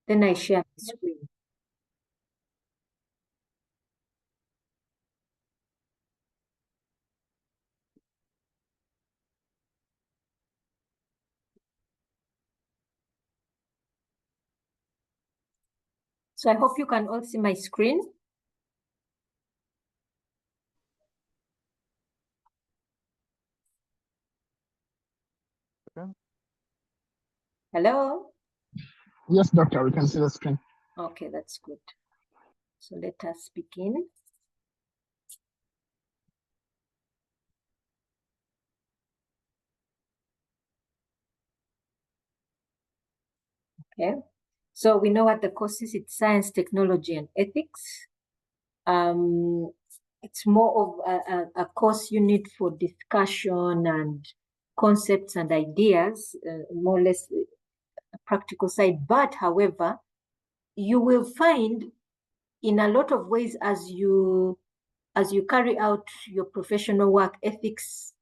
Then I share my screen. So I hope you can all see my screen. Okay. Hello? Yes, doctor, we can see the screen. Okay, that's good. So let us begin. Okay, so we know what the course is. It's science, technology, and ethics. It's more of a course unit for discussion and concepts and ideas, more or less a practical side. But however, you will find in a lot of ways as you carry out your professional work, ethics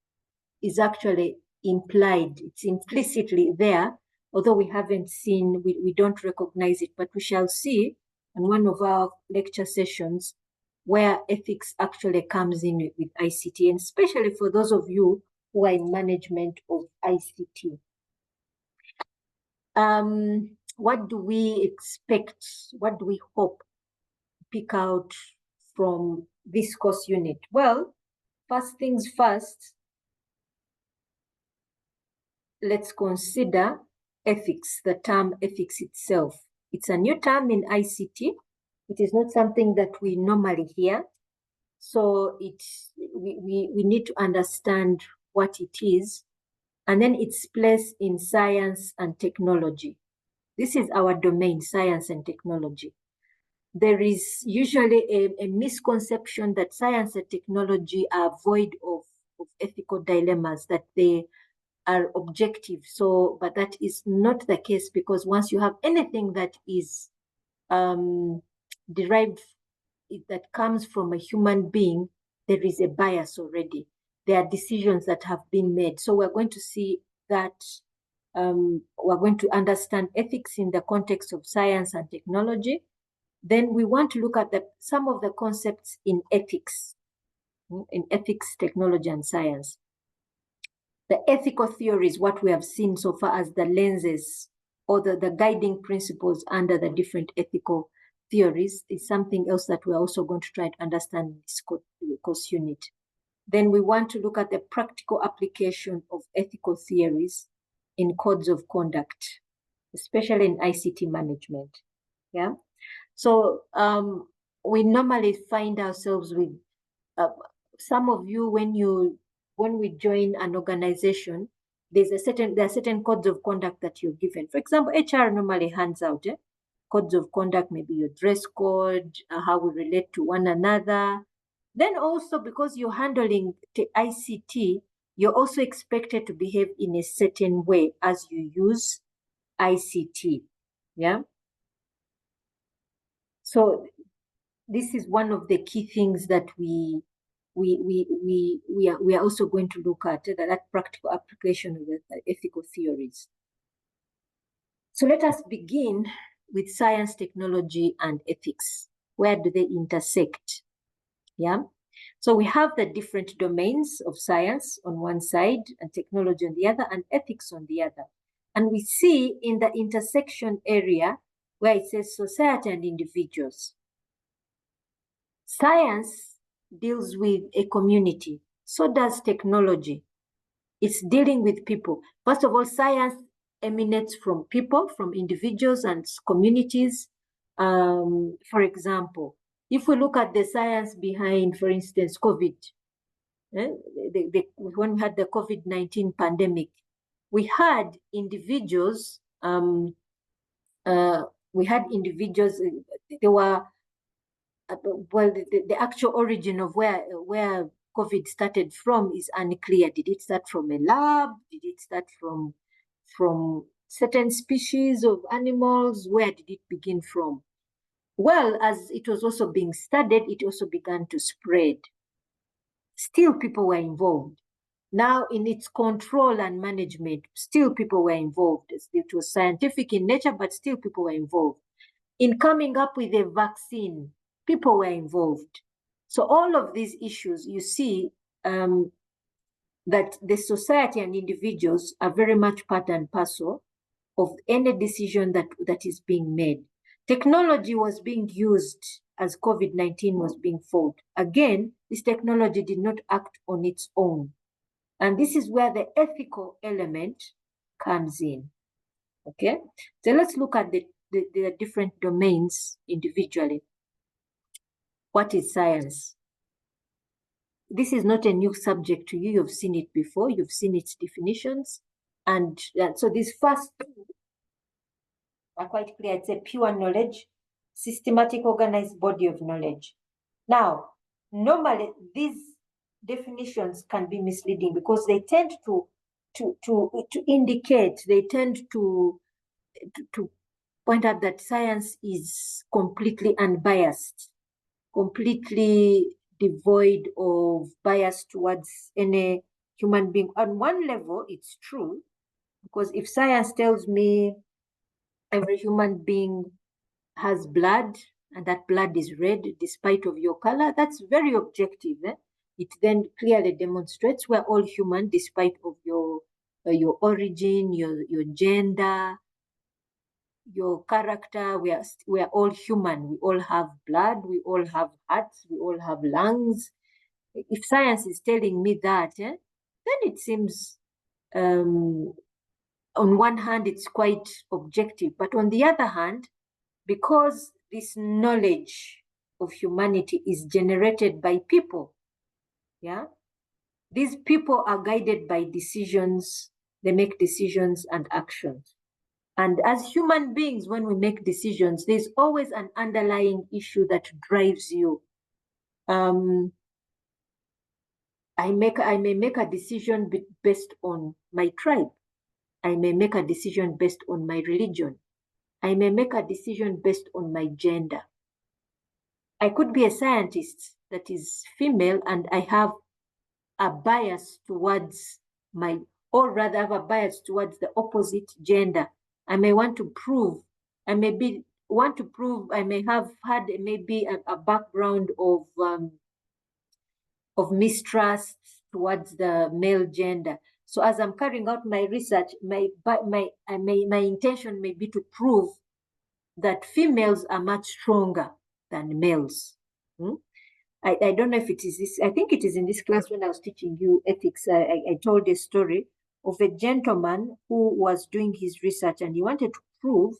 is actually implied. It's implicitly there, although we haven't seen, we don't recognize it, but we shall see in one of our lecture sessions where ethics actually comes in with ICT, and especially for those of you who are in management of ICT. What do we expect? What do we hope to pick out from this course unit? Well, first things first, let's consider ethics, the term ethics itself. It's a new term in ICT. It is not something that we normally hear. So we need to understand what it is, and then its place in science and technology. This is our domain, science and technology. There is usually a misconception that science and technology are void of ethical dilemmas, that they are objective. So, but that is not the case, because once you have anything that is derived, that comes from a human being, there is a bias already. There are decisions that have been made. So we're going to see that we're going to understand ethics in the context of science and technology. Then we want to look at some of the concepts in ethics, technology, and science. The ethical theories, what we have seen so far as the lenses or the guiding principles under the different ethical theories, is something else that we're also going to try to understand in this course unit. Then we want to look at the practical application of ethical theories in codes of conduct, especially in ICT management. Yeah. So we normally find ourselves with some of you, when we join an organization, there are certain codes of conduct that you're given. For example, HR normally hands out codes of conduct, maybe your dress code, how we relate to one another. Then also, because you're handling ICT, you're also expected to behave in a certain way as you use ICT. Yeah. So this is one of the key things that we are also going to look at, that practical application of the ethical theories. So let us begin with science, technology, and ethics. Where do they intersect? Yeah. So we have the different domains of science on one side and technology on the other, and ethics on the other. And we see in the intersection area where it says society and individuals. Science deals with a community. So does technology. It's dealing with people. First of all, science emanates from people, from individuals and communities. For example, if we look at the science behind, for instance, COVID, when we had the COVID-19 pandemic, we had individuals, there were, well, the actual origin of where COVID started from is unclear. Did it start from a lab? Did it start from certain species of animals? Where did it begin from? Well, as it was also being studied, it also began to spread. Still, people were involved. Now, in its control and management, still people were involved. It was scientific in nature, but still people were involved. In coming up with a vaccine, people were involved. So all of these issues, you see that the society and individuals are very much part and parcel of any decision that is being made. Technology was being used as COVID-19 was being fought. Again, this technology did not act on its own. And this is where the ethical element comes in. Okay, so let's look at the different domains individually. What is science? This is not a new subject to you. You've seen it before. You've seen its definitions. And so these first two are quite clear. It's a pure knowledge, systematic, organized body of knowledge. Now, normally these definitions can be misleading because they tend to indicate, they tend to point out that science is completely unbiased, completely devoid of bias towards any human being. On one level, it's true, because if science tells me every human being has blood and that blood is red despite of your color, that's very objective. It then clearly demonstrates we're all human despite of your origin, your gender, your character. We are all human. We all have blood. We all have hearts. We all have lungs. If science is telling me that, then it seems, on one hand, it's quite objective. But on the other hand, because this knowledge of humanity is generated by people, yeah, these people are guided by decisions. They make decisions and actions. And as human beings, when we make decisions, there's always an underlying issue that drives you. I may make a decision based on my tribe. I may make a decision based on my religion. I may make a decision based on my gender. I could be a scientist that is female and I have a bias towards or rather have a bias towards the opposite gender. I may want to prove, I may have had maybe a background of mistrust towards the male gender. So as I'm carrying out my research, my intention may be to prove that females are much stronger than males. I don't know if it is this, I think it is in this class when I was teaching you ethics, I told a story of a gentleman who was doing his research and he wanted to prove,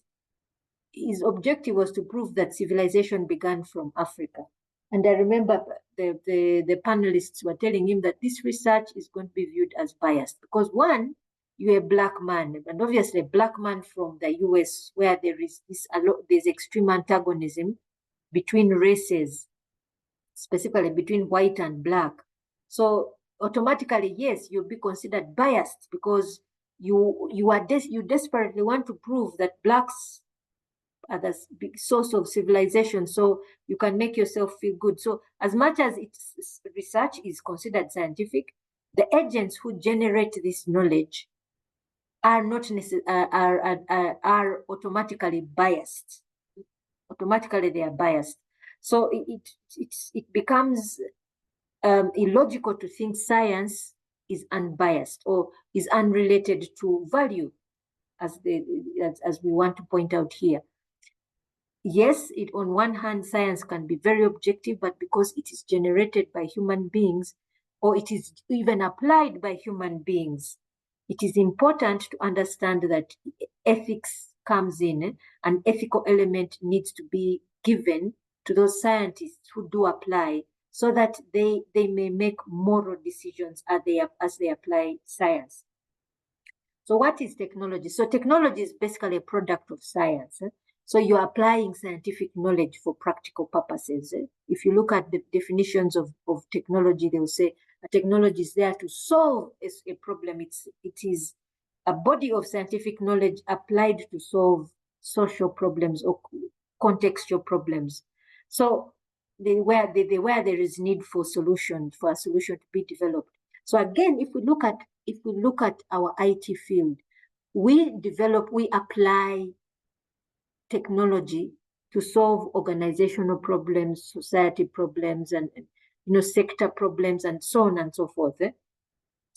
his objective was to prove that civilization began from Africa. And I remember the panelists were telling him that this research is going to be viewed as biased because one, you're a black man, and obviously a black man from the US where there's extreme antagonism between races, specifically between white and black. So automatically, yes, you'll be considered biased because you desperately want to prove that blacks are the big source of civilization, so you can make yourself feel good. So as much as its research is considered scientific, the agents who generate this knowledge are not are automatically biased. Automatically, they are biased. So it becomes illogical to think science is unbiased or is unrelated to value, as we want to point out here. Yes, on one hand, science can be very objective, but because it is generated by human beings, or it is even applied by human beings, it is important to understand that ethics comes in. An ethical element needs to be given to those scientists who do apply, so that they may make moral decisions as they apply science. So what is technology? So technology is basically a product of science. So you're applying scientific knowledge for practical purposes. If you look at the definitions of technology, they will say a technology is there to solve a problem. It is a body of scientific knowledge applied to solve social problems or contextual problems. So where there is need for a solution to be developed. So again, if we look at our IT field, we apply technology to solve organizational problems, society problems, and sector problems, and so on and so forth.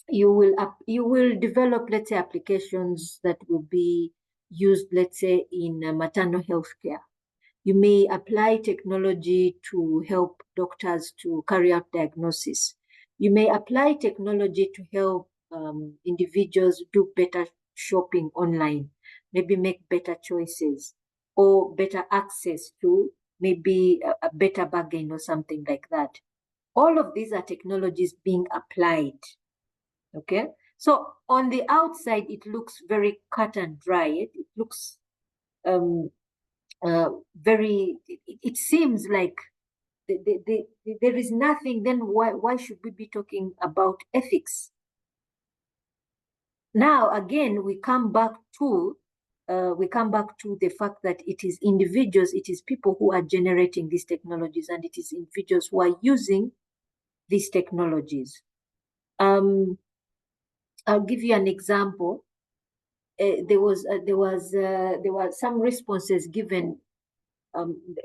You will develop, let's say, applications that will be used, let's say, in maternal health care. You may apply technology to help doctors to carry out diagnosis. You may apply technology to help individuals do better shopping online, maybe make better choices, or better access to maybe a better bargain or something like that. All of these are technologies being applied. Okay, so on the outside, it looks very cut and dry. It looks it seems like there is nothing. Then why should we be talking about ethics? Now, again, we come back to the fact that it is individuals, it is people who are generating these technologies, and it is individuals who are using these technologies. I'll give you an example. There were some responses given.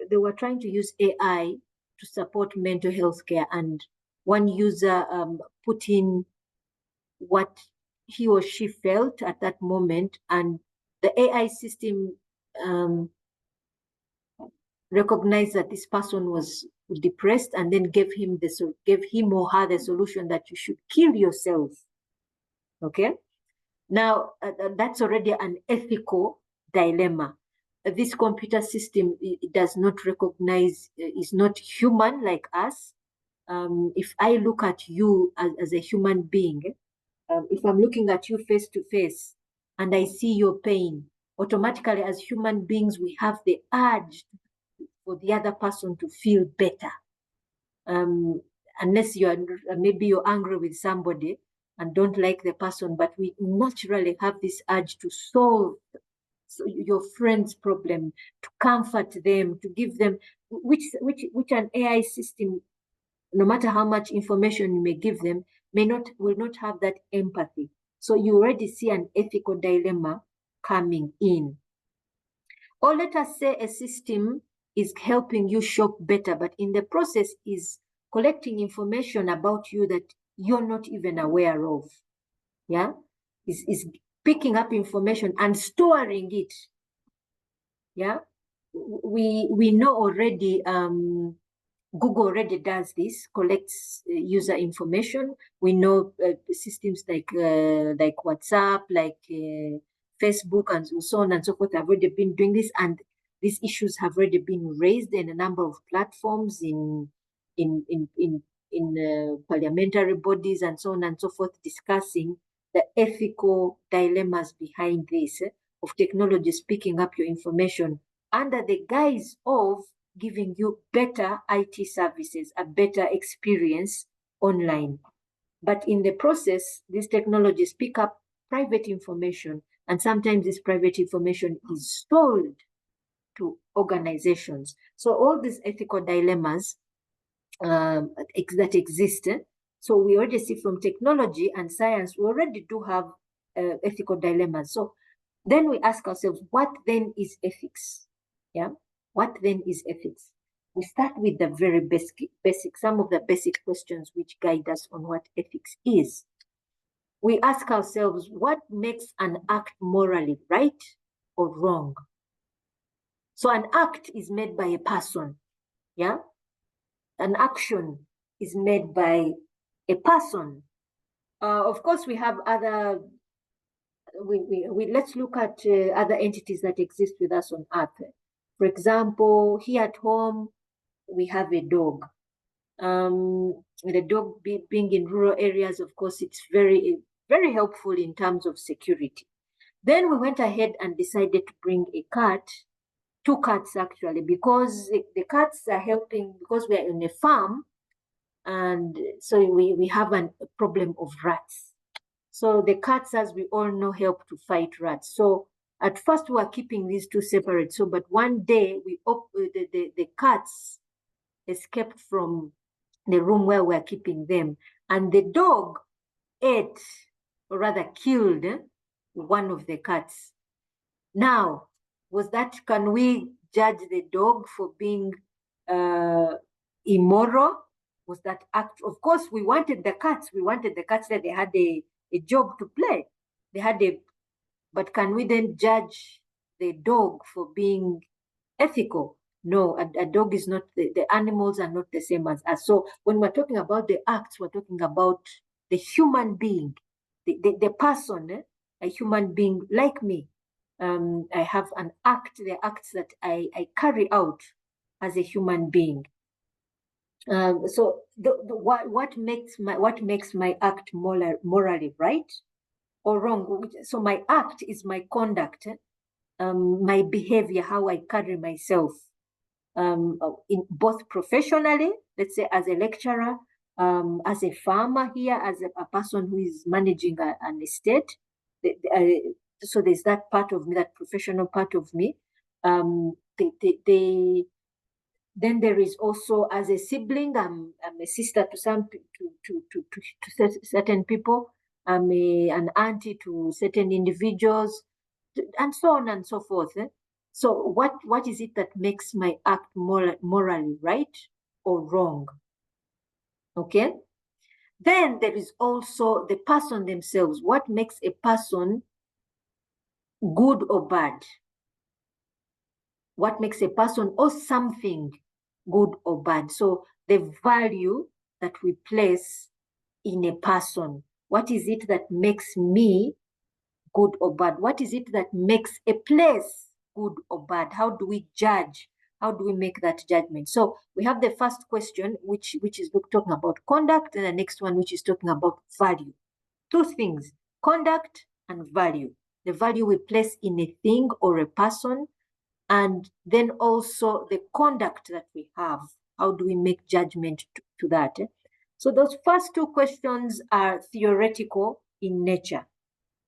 They were trying to use AI to support mental health care, and one user put in what he or she felt at that moment, and the AI system recognized that this person was depressed, and then gave him or her the solution that you should kill yourself. Okay, now that's already an ethical dilemma. This computer system, it does not recognize, is not human like us. If I look at you as a human being, if I'm looking at you face to face and I see your pain, automatically as human beings, we have the urge for the other person to feel better. Unless maybe you're angry with somebody and don't like the person, but we naturally have this urge to solve your friend's problem, to comfort them, to give them, which an AI system, no matter how much information you may give them, will not have that empathy. So you already see an ethical dilemma coming in. Or let us say a system is helping you shop better, but in the process is collecting information about you that you're not even aware of. Yeah, is picking up information and storing it. Yeah, we know already. Google already does this, collects user information. We know systems like WhatsApp, like Facebook, and so on and so forth have already been doing this, and these issues have already been raised in a number of platforms, in parliamentary bodies, and so on and so forth, discussing the ethical dilemmas behind this of technologies picking up your information under the guise of giving you better IT services, a better experience online. But in the process, these technologies pick up private information, and sometimes this private information is sold to organizations. So all these ethical dilemmas that exist. So we already see from technology and science, we already do have ethical dilemmas. So then we ask ourselves, what then is ethics? Yeah, what then is ethics? We start with the very basic, some of the basic questions which guide us on what ethics is. We ask ourselves, what makes an act morally right or wrong? So an act is made by a person, yeah? An action is made by a person. Of course, we have other, let's look at other entities that exist with us on Earth. For example, here at home, we have a dog. The dog being in rural areas, of course, it's very, very helpful in terms of security. Then we went ahead and decided to bring a cat, 2 cats actually, because the cats are helping, because we're in a farm, and so we have a problem of rats. So the cats, as we all know, help to fight rats. So at first we were keeping these 2 separate. So, but one day the cats escaped from the room where we're keeping them, and the dog ate, or rather killed, one of the cats. Now, can we judge the dog for being immoral? Was that act? Of course, we wanted the cats. We wanted the cats that they had a job to play. They had but can we then judge the dog for being ethical? No, a dog is not, the animals are not the same as us. So when we're talking about the acts, we're talking about the human being, the person, a human being like me. I have an act, the acts that I carry out as a human being. So what makes my act morally right or wrong? So my act is my conduct, my behavior, how I carry myself, in both professionally, let's say as a lecturer, as a farmer here, as a person who is managing an estate. So there's that part of me, that professional part of me. Then there is also as a sibling, I'm a sister to certain people. I'm an auntie to certain individuals, and so on and so forth. So what is it that makes my act morally right or wrong? Okay. Then there is also the person themselves. What makes a person good or bad? What makes a person or something good or bad? So the value that we place in a person. What is it that makes me good or bad? What is it that makes a place good or bad? How do we judge? How do we make that judgment? So we have the first question, which is talking about conduct, and the next one, which is talking about value. Two things, conduct and value. The value we place in a thing or a person, and then also the conduct that we have. How do we make judgment to that? So those first two questions are theoretical in nature.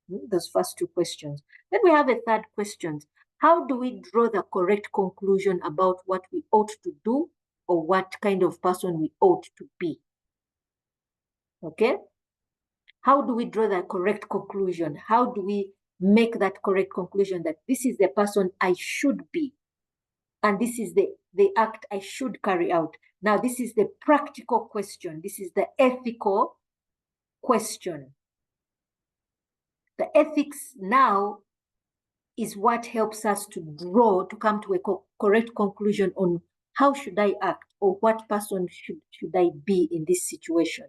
Those first two questions. Then we have a third question. How do we draw the correct conclusion about what we ought to do or what kind of person we ought to be? Okay? How do we draw the correct conclusion? How do we make that correct conclusion that this is the person I should be, and this is the act I should carry out? Now, this is the practical question. This is the ethical question. The ethics now is what helps us to come to a correct conclusion on how should I act or what person should I be in this situation.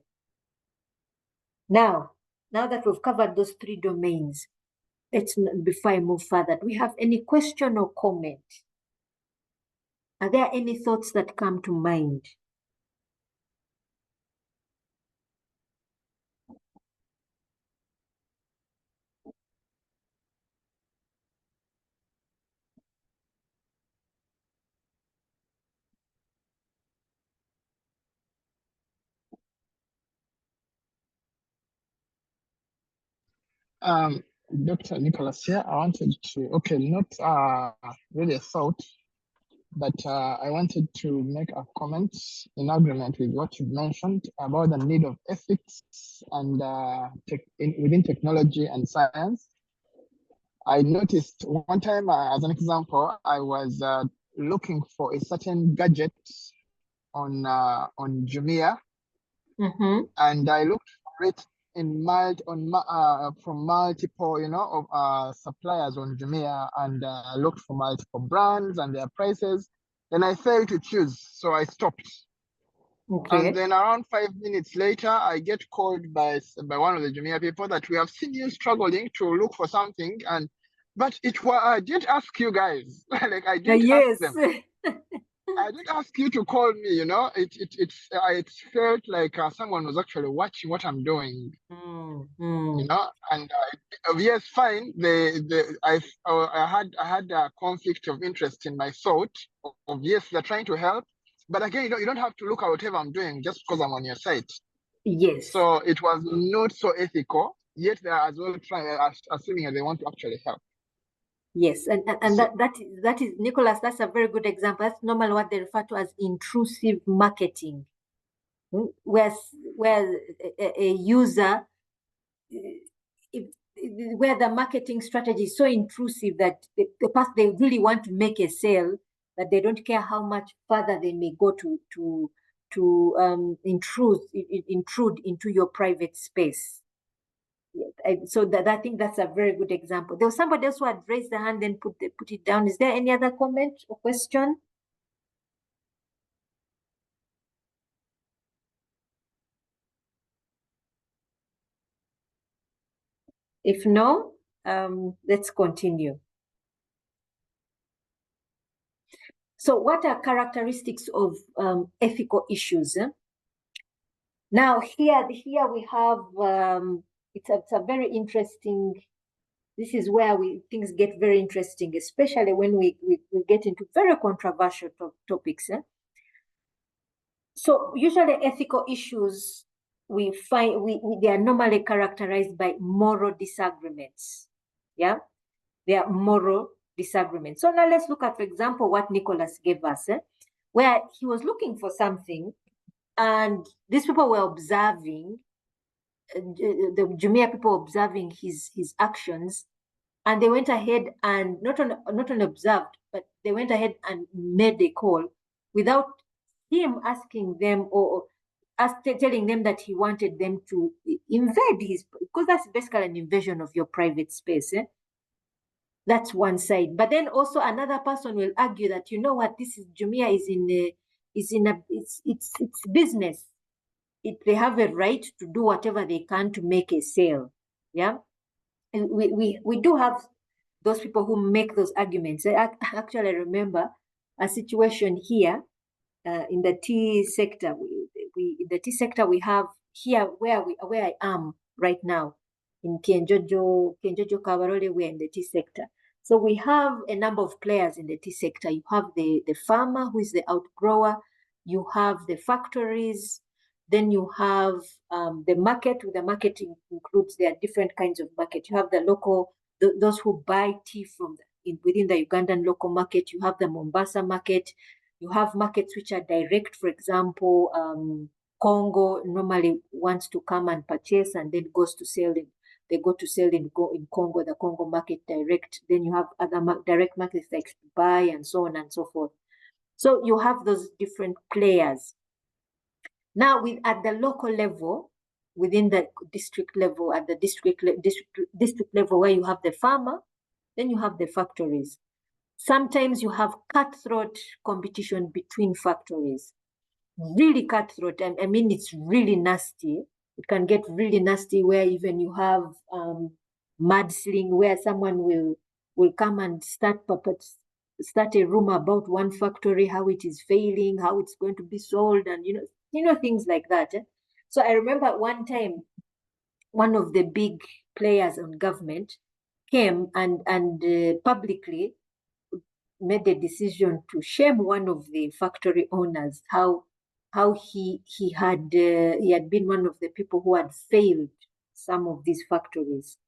Now that we've covered those three domains, before I move further, do we have any question or comment? Are there any thoughts that come to mind? Dr. Nicholas here. I wanted to, not really a thought, but I wanted to make a comment in agreement with what you mentioned about the need of ethics and within technology and science. I noticed one time, as an example, I was looking for a certain gadget on Jumia, and I looked for it from multiple suppliers on Jumia, and looked for multiple brands and their prices. Then I failed to choose, so I stopped. Okay. And then around 5 minutes later, I get called by one of the Jumia people that we have seen you struggling to look for something, but I didn't ask you guys. Like, I didn't ask them. I didn't ask you to call me. It felt like someone was actually watching what I'm doing. And yes, fine. I had a conflict of interest in my thought. Yes, they're trying to help, but again, you don't have to look at whatever I'm doing just because I'm on your site. Yes. So it was not so ethical. Yet they are as well assuming that they want to actually help. Yes, and so, that is Nicholas. That's a very good example. That's normally what they refer to as intrusive marketing, where a user, where the marketing strategy is so intrusive that they really want to make a sale, that they don't care how much further they may go to intrude into your private space. So that I think that's a very good example. There was somebody else who had raised their hand and put it down. Is there any other comment or question? If no, let's continue. So what are characteristics of ethical issues? Now here we have, it's a very interesting, this is where things get very interesting, especially when we get into very controversial topics. So usually ethical issues, we find they are normally characterized by moral disagreements. Yeah, they are moral disagreements. So now let's look at, for example, what Nicholas gave us, where he was looking for something, and these people were observing, the Jumia people observing his actions, and they went ahead and not only observed, but they went ahead and made a call without him asking them or telling them that he wanted them to invade his, because that's basically an invasion of your private space. That's one side. But then also another person will argue that, you know what, this is Jumia it's business. They have a right to do whatever they can to make a sale. Yeah. And we do have those people who make those arguments. I actually remember a situation here in the tea sector. In the tea sector we have here where I am right now in Kenjojo Kabarole, we're in the tea sector. So we have a number of players in the tea sector. You have the farmer who is the outgrower. You have the factories. Then you have the market. The market includes, there are different kinds of market. You have the local, those who buy tea from within the Ugandan local market. You have the Mombasa market. You have markets which are direct. For example, Congo normally wants to come and purchase and then goes to sell it. They go to sell in Congo, the Congo market direct. Then you have other direct markets like Dubai and so on and so forth. So you have those different players. Now, at the local level, within the district level, at the district level where you have the farmer, then you have the factories. Sometimes you have cutthroat competition between factories. Really cutthroat. I mean, it's really nasty. It can get really nasty where even you have mudslinging, where someone will come and start a rumor about one factory, how it is failing, how it's going to be sold, and things like that. So I remember one time, one of the big players on government came and publicly made a decision to shame one of the factory owners, how he had been one of the people who had failed some of these factories.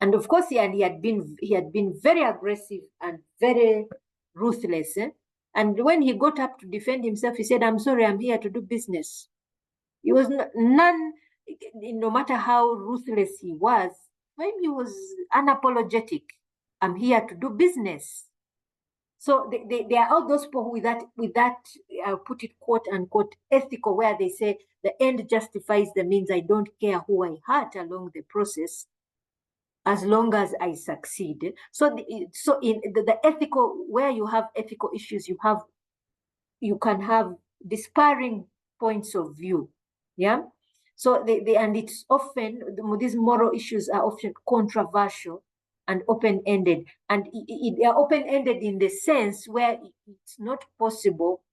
And of course, he had been very aggressive and very ruthless. And when he got up to defend himself, he said, "I'm sorry, I'm here to do business." He was no matter how ruthless he was, when he was unapologetic, "I'm here to do business." So they are all those people with that put it quote unquote ethical, where they say the end justifies the means. I don't care who I hurt along the process, as long as I succeed. So in the ethical, where you have ethical issues, you can have disparate points of view. Yeah. So and it's often, these moral issues are often controversial and open-ended, and they are open-ended in the sense where it's not possible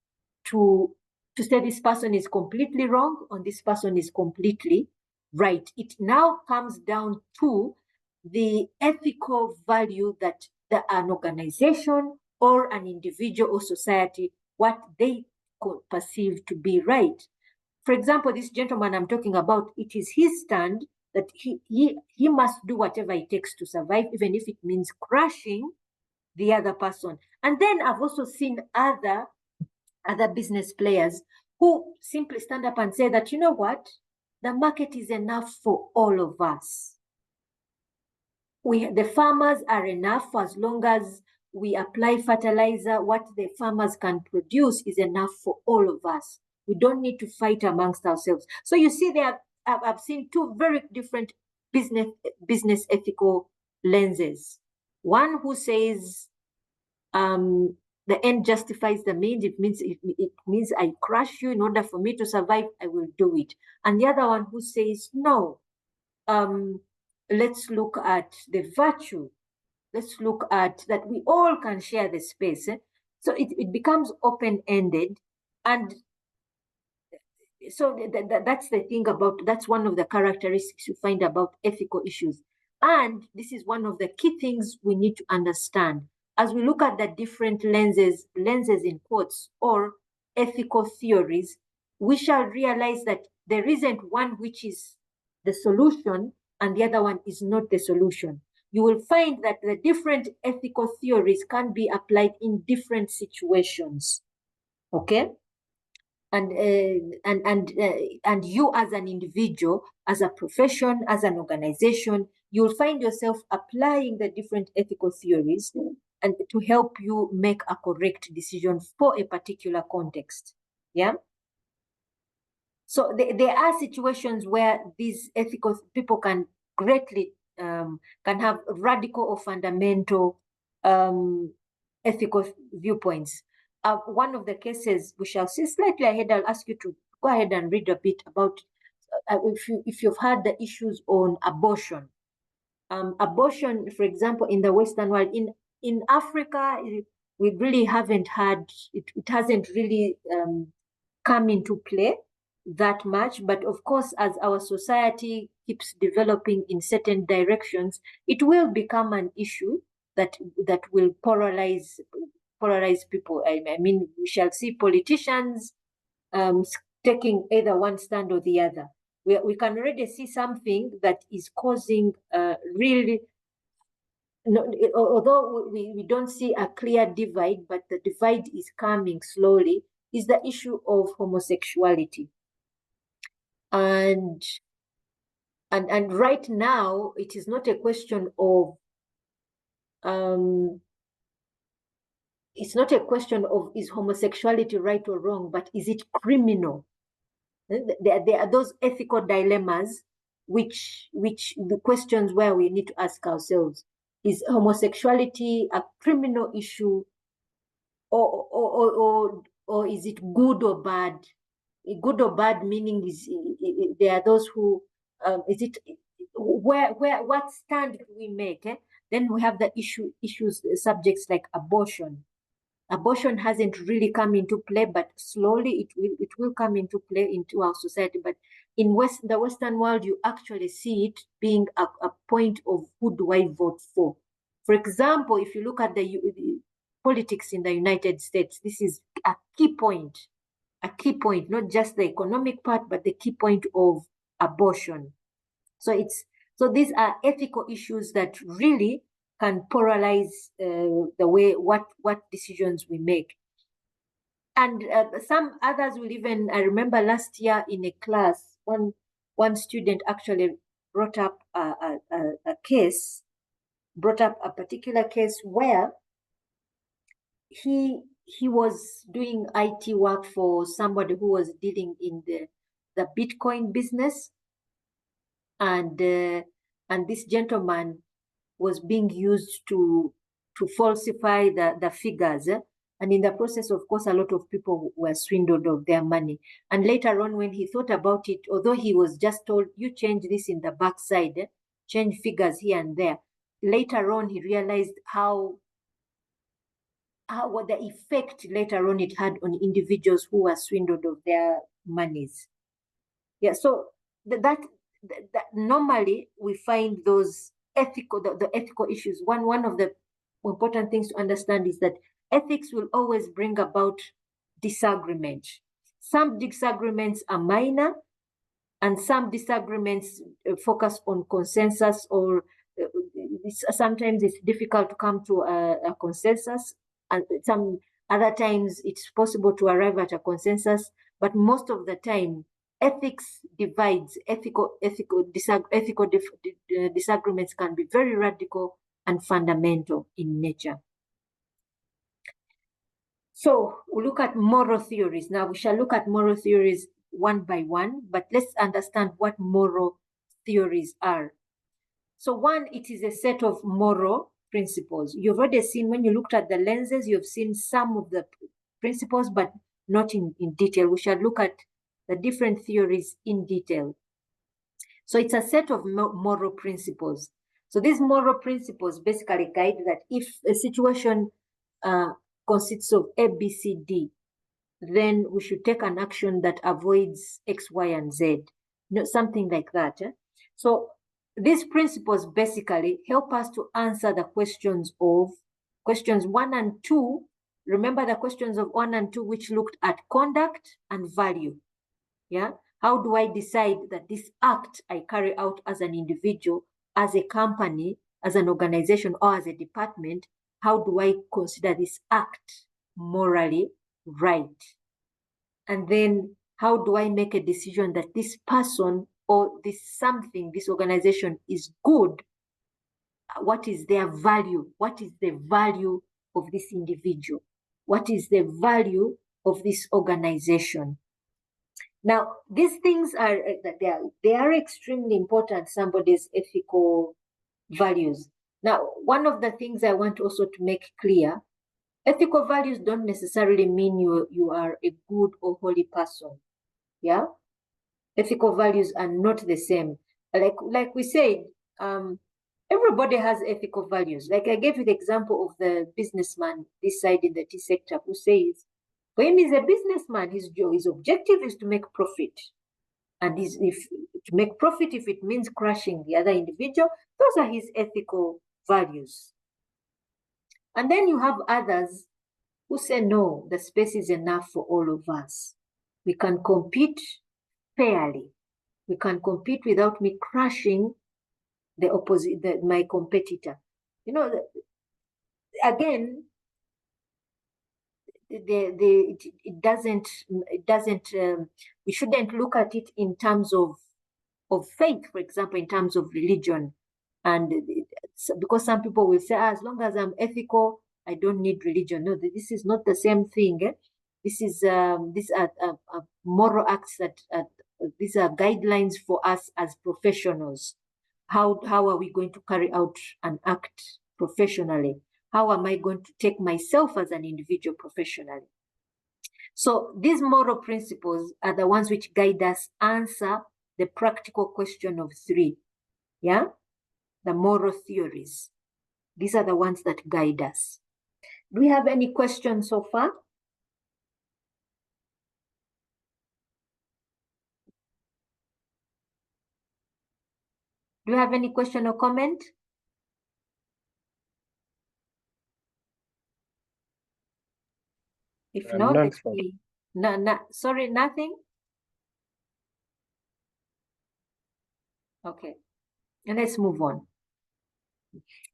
to say this person is completely wrong or this person is completely right. It now comes down to the ethical value that an organization or an individual or society, what they perceive to be right. For example, this gentleman I'm talking about, it is his stand that he must do whatever it takes to survive, even if it means crushing the other person. And then I've also seen other business players who simply stand up and say that, you know what, the market is enough for all of us. The farmers are enough as long as we apply fertilizer, what the farmers can produce is enough for all of us. We don't need to fight amongst ourselves. So you see there, I've seen two very different business ethical lenses. One who says the end justifies the means. It means I crush you in order for me to survive, I will do it. And the other one who says, no, let's look at the virtue. Let's look at that we all can share the space. So it becomes open-ended. And so that's the thing about, that's one of the characteristics you find about ethical issues. And this is one of the key things we need to understand. As we look at the different lenses in quotes, or ethical theories, we shall realize that there isn't one which is the solution and the other one is not the solution. You will find that the different ethical theories can be applied in different situations, okay? And you as an individual, as a profession, as an organization, you'll find yourself applying the different ethical theories and to help you make a correct decision for a particular context. Yeah. So there are situations where these ethical people can greatly can have radical or fundamental ethical viewpoints. One of the cases we shall see slightly ahead, I'll ask you to go ahead and read a bit about if you've had the issues on abortion. Abortion, for example, in the Western world, in Africa, we really haven't had it. It hasn't really come into play that much. But of course, as our society keeps developing in certain directions, it will become an issue that will polarize people. I mean, we shall see politicians taking either one stand or the other. We can already see something that is causing really, although we don't see a clear divide, but the divide is coming slowly, is the issue of homosexuality. And right now, it is not a question of it's not a question of is homosexuality right or wrong, but is it criminal? There are those ethical dilemmas, which the questions where we need to ask ourselves: is homosexuality a criminal issue, or is it good or bad? Good or bad meaning is there are those who is it what stand do we make? Then we have the issues subjects like abortion. Abortion hasn't really come into play, but slowly it will come into play into our society. But in the Western world, you actually see it being a point of who do I vote for. For example, if you look at the politics in the United States, this is a key point, not just the economic part, but the key point of abortion. So these are ethical issues that really can polarize the way what decisions we make. And some others will even, I remember last year in a class, one student actually brought up a particular case where he was doing IT work for somebody who was dealing in the Bitcoin business, and this gentleman was being used to falsify the figures. And in the process, of course, a lot of people were swindled of their money. And later on, when he thought about it, although he was just told, you change this in the backside, change figures here and there, later on, he realized what the effect later on it had on individuals who were swindled of their monies. Yeah, so that normally we find those the ethical issues. One of the important things to understand is that ethics will always bring about disagreement. Some disagreements are minor, and some disagreements focus on consensus, or sometimes it's difficult to come to a consensus, and some other times it's possible to arrive at a consensus, but most of the time ethics divides. Ethical disagreements can be very radical and fundamental in nature. So we'll look at moral theories. Now we shall look at moral theories one by one, but let's understand what moral theories are. So one, it is a set of moral principles. You've already seen, when you looked at the lenses, you've seen some of the principles, but not in detail. We shall look at the different theories in detail. So it's a set of moral principles. So these moral principles basically guide that if a situation consists of A, B, C, D, then we should take an action that avoids X, Y, and Z. Something like that. So these principles basically help us to answer the questions 1 and 2. Remember the questions of 1 and 2, which looked at conduct and value. Yeah. How do I decide that this act I carry out as an individual, as a company, as an organization, or as a department, how do I consider this act morally right? And then how do I make a decision that this person or this something, this organization is good? What is their value? What is the value of this individual? What is the value of this organization? Now, these things are they are extremely important, somebody's ethical values. Now, one of the things I want also to make clear, ethical values don't necessarily mean you are a good or holy person. Yeah, ethical values are not the same. Like we said, everybody has ethical values. Like I gave you the example of the businessman this side in the tea sector who says, for him, he's a businessman. His objective is to make profit. And to make profit, if it means crushing the other individual, those are his ethical values. And then you have others who say, no, the space is enough for all of us. We can compete fairly. We can compete without me crushing my competitor. Again, it doesn't. We shouldn't look at it in terms of faith, for example, in terms of religion, and because some people will say, as long as I'm ethical, I don't need religion. No, this is not the same thing. This is these are moral acts that these are guidelines for us as professionals. How are we going to carry out an act professionally? How am I going to take myself as an individual professionally? So these moral principles are the ones which guide us answer the practical question of 3. Yeah? The moral theories. These are the ones that guide us. Do we have any questions so far? Do you have any question or comment? If not, let's see. Sorry, nothing? Okay. And let's move on.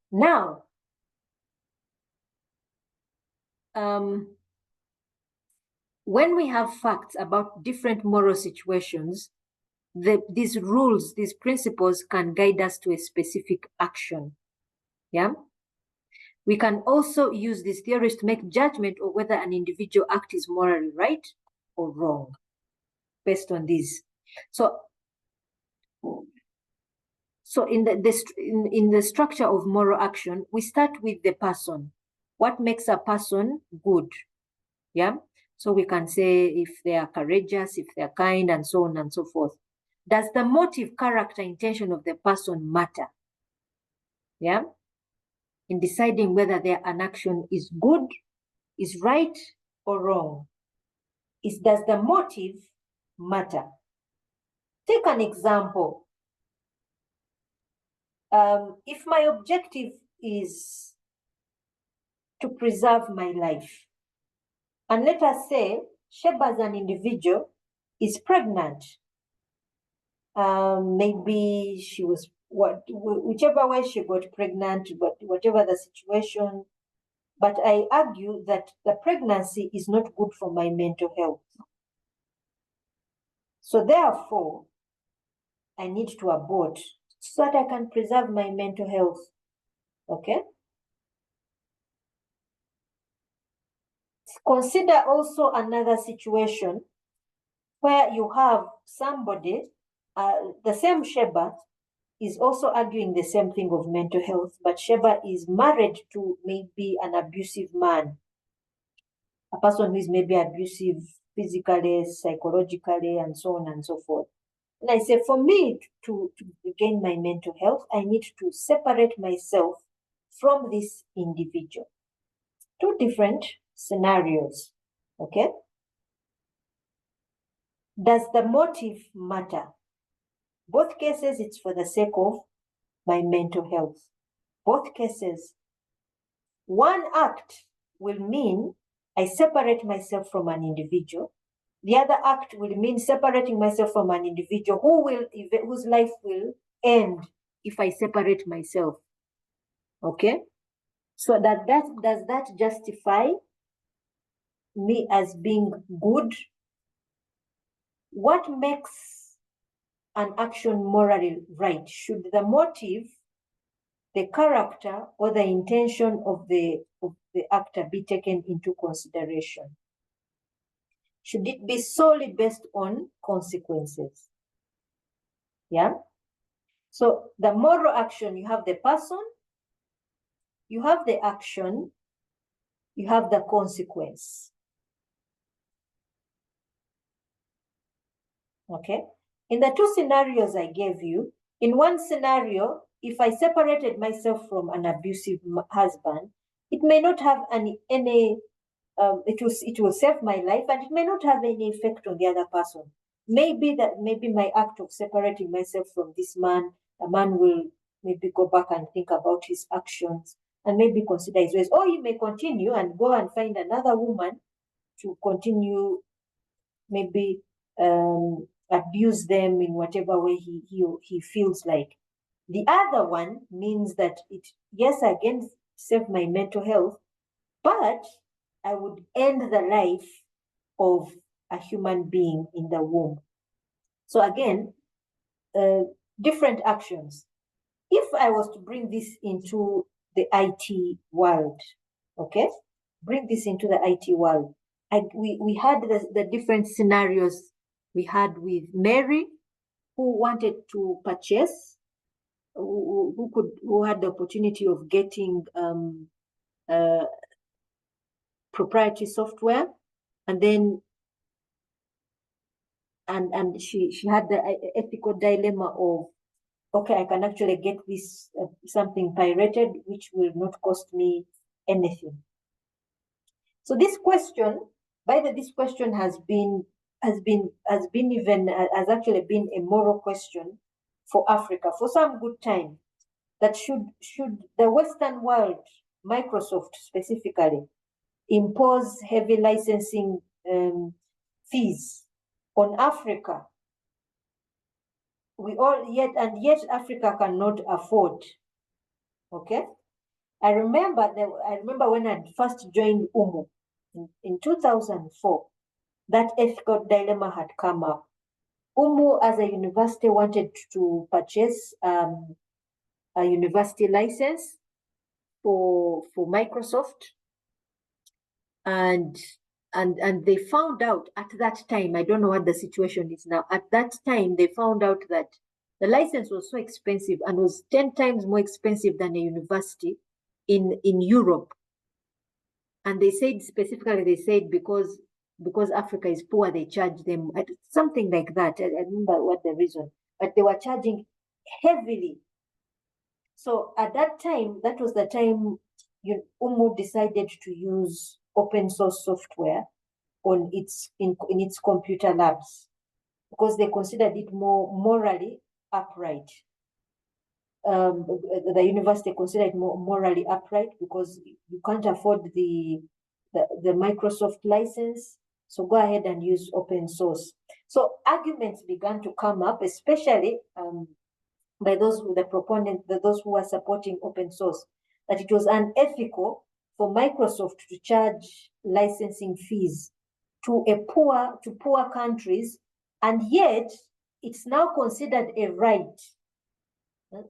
Now, when we have facts about different moral situations, these rules, these principles can guide us to a specific action. Yeah. We can also use these theories to make judgment of whether an individual act is morally right or wrong based on these. So in the structure of moral action, we start with the person. What makes a person good? Yeah. So we can say if they are courageous, if they are kind, and so on and so forth. Does the motive, character, intention of the person matter? Yeah. In deciding whether an action is good, is right, or wrong. Does the motive matter? Take an example. If my objective is to preserve my life, and let us say Sheba as an individual is pregnant, maybe she was whichever way she got pregnant, whatever the situation, but I argue that the pregnancy is not good for my mental health. So therefore, I need to abort so that I can preserve my mental health. Okay? It's Consider also another situation where you have somebody, the same Sheba is also arguing the same thing of mental health, but Sheba is married to maybe an abusive man, a person who is maybe abusive physically, psychologically, and so on and so forth. And I say, for me to regain my mental health, I need to separate myself from this individual. Two different scenarios, okay? Does the motive matter? Both cases, it's for the sake of my mental health. Both cases, one act will mean I separate myself from an individual. The other act will mean separating myself from an individual whose life will end if I separate myself. Okay? So does that justify me as being good? What makes an action morally right? Should the motive, the character, or the intention of the actor be taken into consideration? Should it be solely based on consequences? Yeah. So the moral action, you have the person, you have the action, you have the consequence. Okay. In the two scenarios I gave you, in one scenario, if I separated myself from an abusive husband, it may not have it will save my life, and it may not have any effect on the other person. Maybe my act of separating myself from this man, the man will maybe go back and think about his actions and maybe consider his ways. Or he may continue and go and find another woman to continue, maybe abuse them in whatever way he feels like. The other one means that yes, I can save my mental health, but I would end the life of a human being in the womb. So again, different actions. If I was to bring this into the IT world, okay, bring this into the IT world, we had the different scenarios we had with Mary, who wanted to purchase, who had the opportunity of getting proprietary software, and then and she had the ethical dilemma of, okay, I can actually get this something pirated, which will not cost me anything. So this question, this question has actually been a moral question for Africa for some good time. That should the Western world, Microsoft specifically, impose heavy licensing fees on Africa, yet Africa cannot afford. Okay, I remember when I first joined UMU in 2004. That ethical dilemma had come up. UMU, as a university, wanted to purchase a university license for Microsoft, and they found out at that time, I don't know what the situation is now, at that time they found out that the license was so expensive and was 10 times more expensive than a university in Europe. And they said specifically, because Africa is poor, they charge them something like that. I remember what the reason, but they were charging heavily. So at that time, that was the time UMU decided to use open source software in its computer labs, because they considered it more morally upright. The university considered it more morally upright because you can't afford the Microsoft license, so go ahead and use open source. So arguments began to come up, especially by those who are supporting open source, that it was unethical for Microsoft to charge licensing fees to poor countries, and yet it's now considered a right.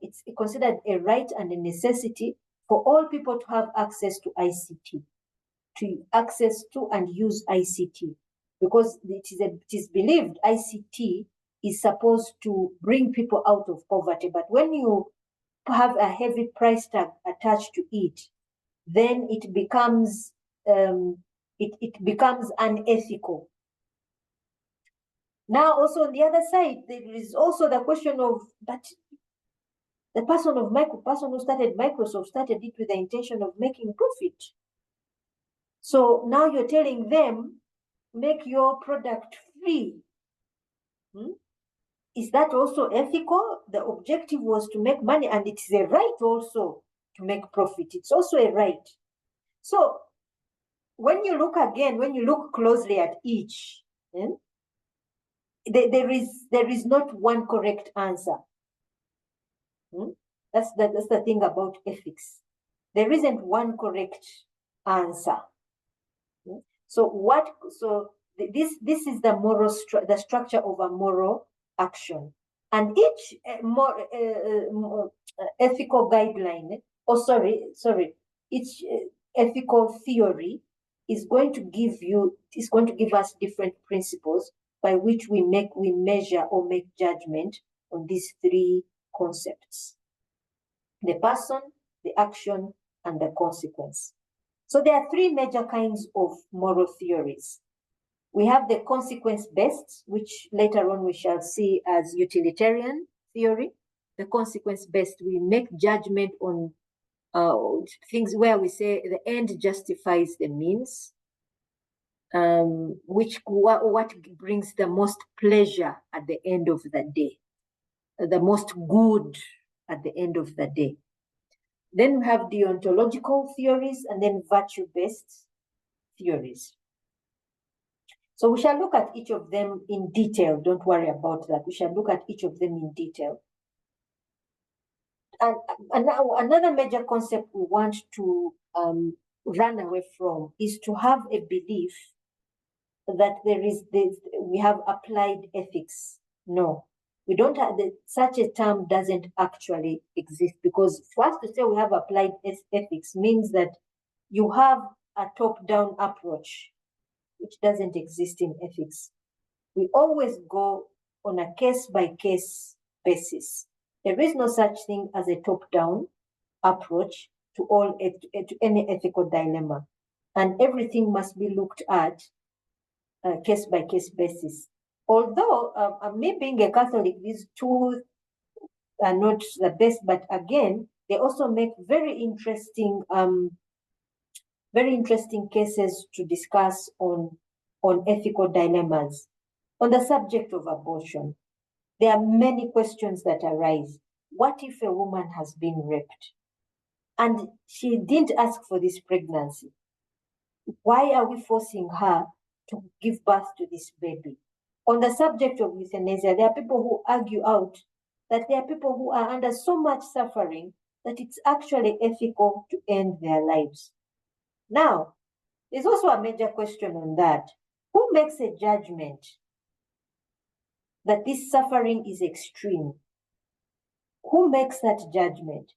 It's considered a right and a necessity for all people to have access to ICT, to access to and use ICT, because it is believed ICT is supposed to bring people out of poverty. But when you have a heavy price tag attached to it, then it becomes it becomes unethical. Now, also on the other side, there is also the question of, but the person who started Microsoft started it with the intention of making profit. So now you're telling them, make your product free. Is that also ethical? The objective was to make money, and it's a right also to make profit. It's also a right. So when you look closely at each, there is not one correct answer. That's the thing about ethics. There isn't one correct answer. So this is the moral the structure of a moral action, and each ethical guideline, each ethical theory is going to give us different principles by which we measure or make judgment on these three concepts: the person, the action, and the consequence. So there are three major kinds of moral theories. We have the consequence-based, which later on we shall see as utilitarian theory. The consequence-based, we make judgment on things where we say the end justifies the means, what brings the most pleasure at the end of the day, the most good at the end of the day. Then we have deontological theories, and then virtue-based theories. So we shall look at each of them in detail. Don't worry about that. We shall look at each of them in detail. And now another major concept we want to run away from is to have a belief that we have applied ethics. No, we don't have such a term doesn't actually exist, because for us to say we have applied ethics means that you have a top-down approach, which doesn't exist in ethics. We always go on a case-by-case basis. There is no such thing as a top-down approach to any ethical dilemma, and everything must be looked at case-by-case basis. Although me being a Catholic, these two are not the best, but again, they also make very interesting cases to discuss on ethical dilemmas. On the subject of abortion, there are many questions that arise. What if a woman has been raped and she didn't ask for this pregnancy? Why are we forcing her to give birth to this baby? On the subject of euthanasia, there are people who argue out that there are people who are under so much suffering that it's actually ethical to end their lives. Now, there's also a major question on that. Who makes a judgment that this suffering is extreme? Who makes that judgment?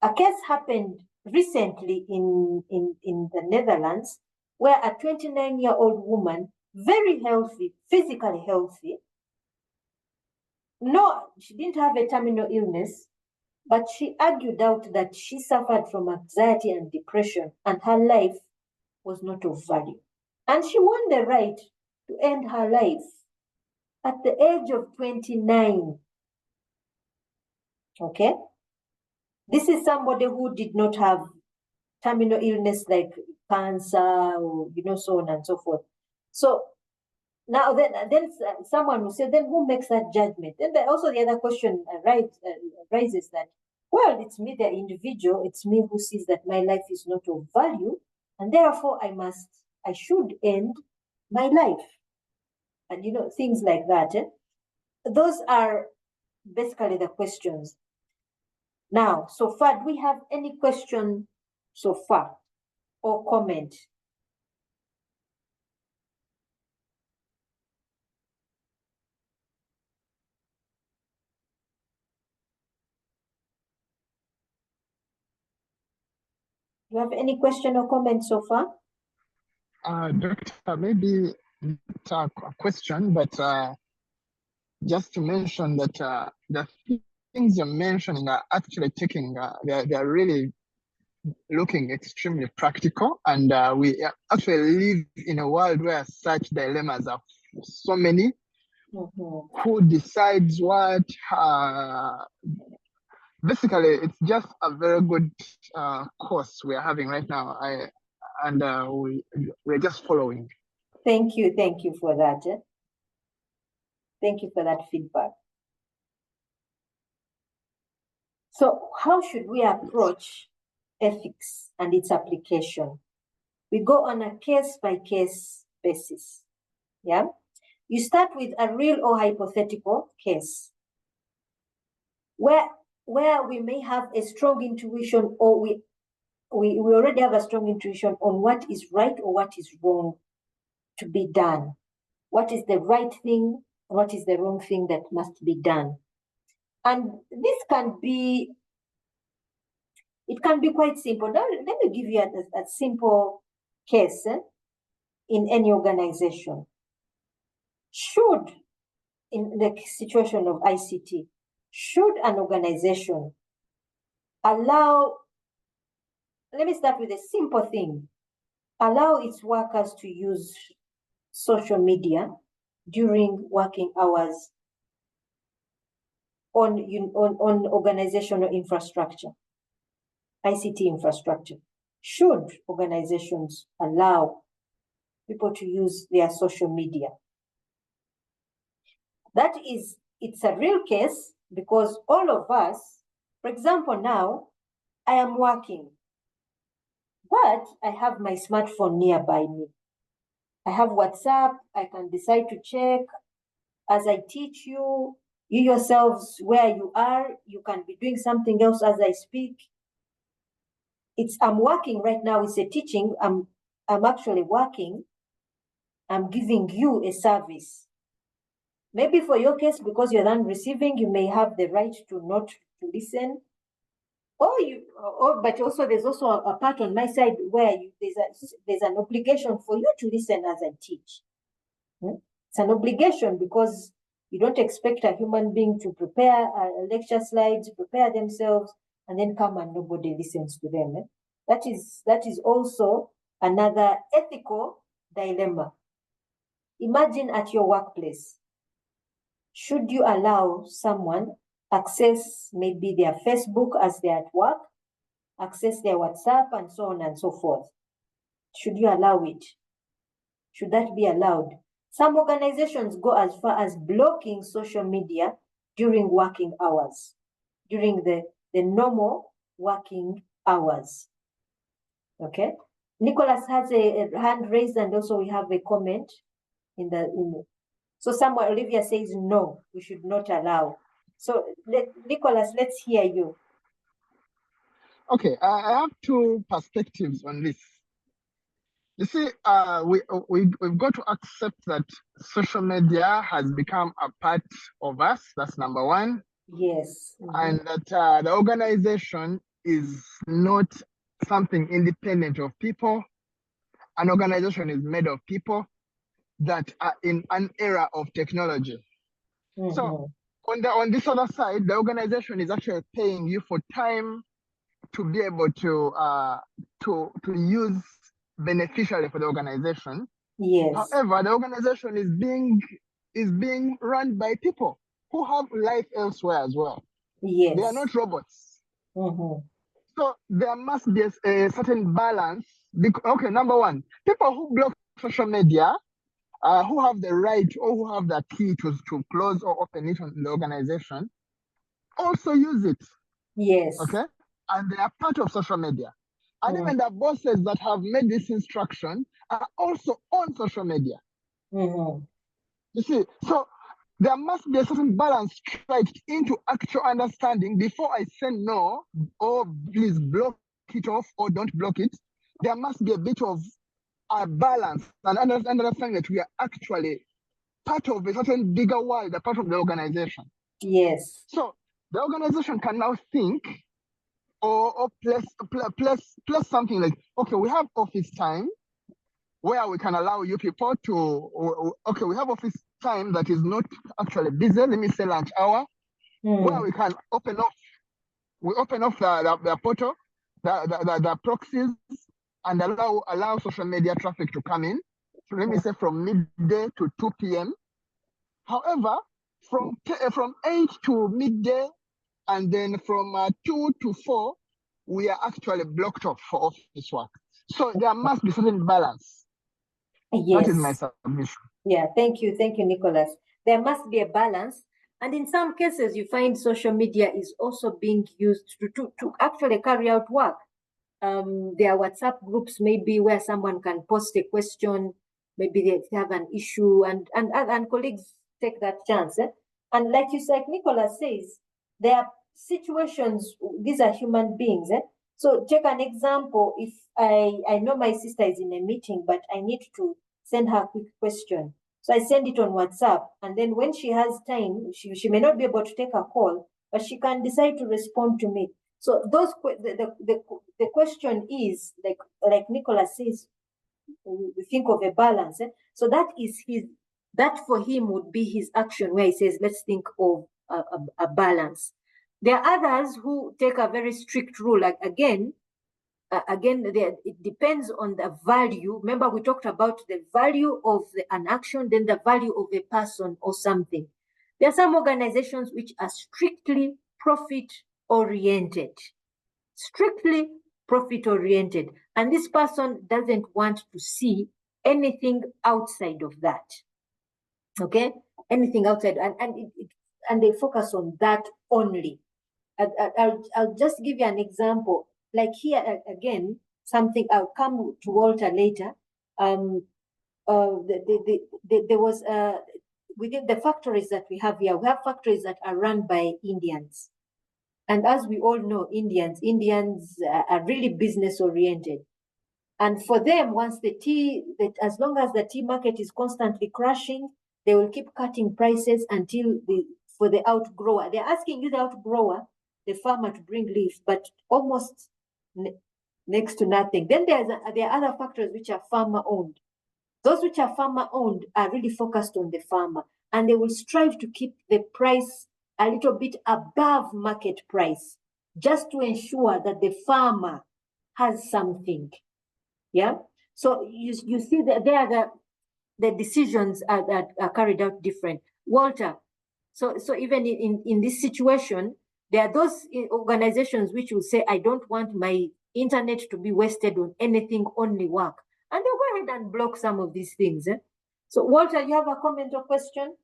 A case happened recently in the Netherlands, where a 29-year-old woman, very healthy, physically healthy, no, she didn't have a terminal illness, but she argued out that she suffered from anxiety and depression, and her life was not of value. And she won the right to end her life at the age of 29. Okay? This is somebody who did not have terminal illness like cancer or, so on and so forth. So now then someone will say, then who makes that judgment? And then also the other question arises that, well, it's me, the individual, it's me who sees that my life is not of value, and therefore I should end my life. And, things like that. Those are basically the questions. Now, so far, do we have any question so far or comment? Do you have any question or comment so far? Doctor, maybe not a question, but just to mention that the things you're mentioning are actually taking, they're really looking extremely practical. And we actually live in a world where such dilemmas are so many. Mm-hmm. Who decides what? Basically, it's just a very good course we're having right now. We're just following. Thank you for that. Thank you for that feedback. So how should we approach ethics and its application? We go on a case-by-case basis. Yeah. You start with a real or hypothetical case where we may have a strong intuition, or we already have a strong intuition on what is right or what is wrong to be done. What is the right thing? What is the wrong thing that must be done? And this can be, it can be quite simple. Now, let me give you a simple case in any organization. Should, in the situation of ICT, should an organization allow, let me start with a simple thing, allow its workers to use social media during working hours on organizational infrastructure, ICT infrastructure? Should organizations allow people to use their social media? That is, it's a real case because all of us, for example, now I am working, but I have my smartphone nearby me. I have WhatsApp, I can decide to check as I teach you. You yourselves, where you are, you can be doing something else as I speak. I'm working right now, it's a teaching, I'm actually working, I'm giving you a service. Maybe for your case, because you're done receiving, you may have the right to not to listen. But also there's also a part on my side where there's an obligation for you to listen as I teach. It's an obligation because you don't expect a human being to prepare lecture slides, prepare themselves, and then come and nobody listens to them. That is also another ethical dilemma. Imagine at your workplace, should you allow someone access maybe their Facebook as they're at work, access their WhatsApp, and so on and so forth? Should you allow it? Should that be allowed? Some organizations go as far as blocking social media during working hours, during the normal working hours. Okay. Nicholas has a hand raised, and also we have a comment so somewhere Olivia says no, we should not allow. So Nicholas, let's hear you. Okay, I have two perspectives on this. You see, we've got to accept that social media has become a part of us. That's number one. Yes. And that the organization is not something independent of people. An organization is made of people that are in an era of technology. So on this other side, the organization is actually paying you for time to be able to use beneficially for the organization. Yes. However, the organization is being run by people who have life elsewhere as well. Yes. They are not robots. So there must be a certain balance. Okay, number one, people who block social media, who have the right or who have the key to close or open it on the organization, also use it. Yes. Okay, and they are part of social media. And even the bosses that have made this instruction are also on social media. You see, so there must be a certain balance strike into actual understanding before I say no, or please block it off or don't block it. There must be a bit of a balance and understanding that we are actually part of a certain bigger world, a part of the organization. Yes. So the organization can now think or place something like, okay, we have office time. where we can allow you people to, okay, we have office time that is not actually busy, let me say lunch hour, where we can open up the portal, the proxies, and allow social media traffic to come in. So let me say from midday to 2 p.m. However, from 8 to midday, and then from 2 to 4, we are actually blocked off for office work. So there must be certain balance. Yes. That is my submission. Yeah, thank you, Nicholas. There must be a balance. And in some cases, you find social media is also being used to actually carry out work. There are WhatsApp groups maybe where someone can post a question, maybe they have an issue, and colleagues take that chance. And like Nicholas says, there are situations, these are human beings. So take an example, if I know my sister is in a meeting, but I need to send her a quick question. So I send it on WhatsApp, and then when she has time, she may not be able to take a call, but she can decide to respond to me. So the question is, like Nicholas says, we think of a balance. So that for him would be his action, where he says, let's think of a balance. There are others who take a very strict rule. Like again, it depends on the value. Remember, we talked about the value of an action, then the value of a person or something. There are some organizations which are strictly profit-oriented. Strictly profit-oriented. And this person doesn't want to see anything outside of that. Okay? Anything outside. And they focus on that only. I'll just give you an example. Like here again, something I'll come to Walter later. There was within the factories that we have here, we have factories that are run by Indians. And as we all know, Indians are really business oriented. And for them, as long as the tea market is constantly crashing, they will keep cutting prices until for the outgrower. They're asking you, the outgrower, the farmer, to bring leaves, but almost next to nothing. Then there are other factories which are farmer owned. Those which are farmer owned are really focused on the farmer, and they will strive to keep the price a little bit above market price, just to ensure that the farmer has something. Yeah. So you see that there the decisions that are carried out different. Walter, so even in this situation, there are those organizations which will say, I don't want my internet to be wasted on anything, only work. And they'll go ahead and block some of these things. So Walter, you have a comment or question?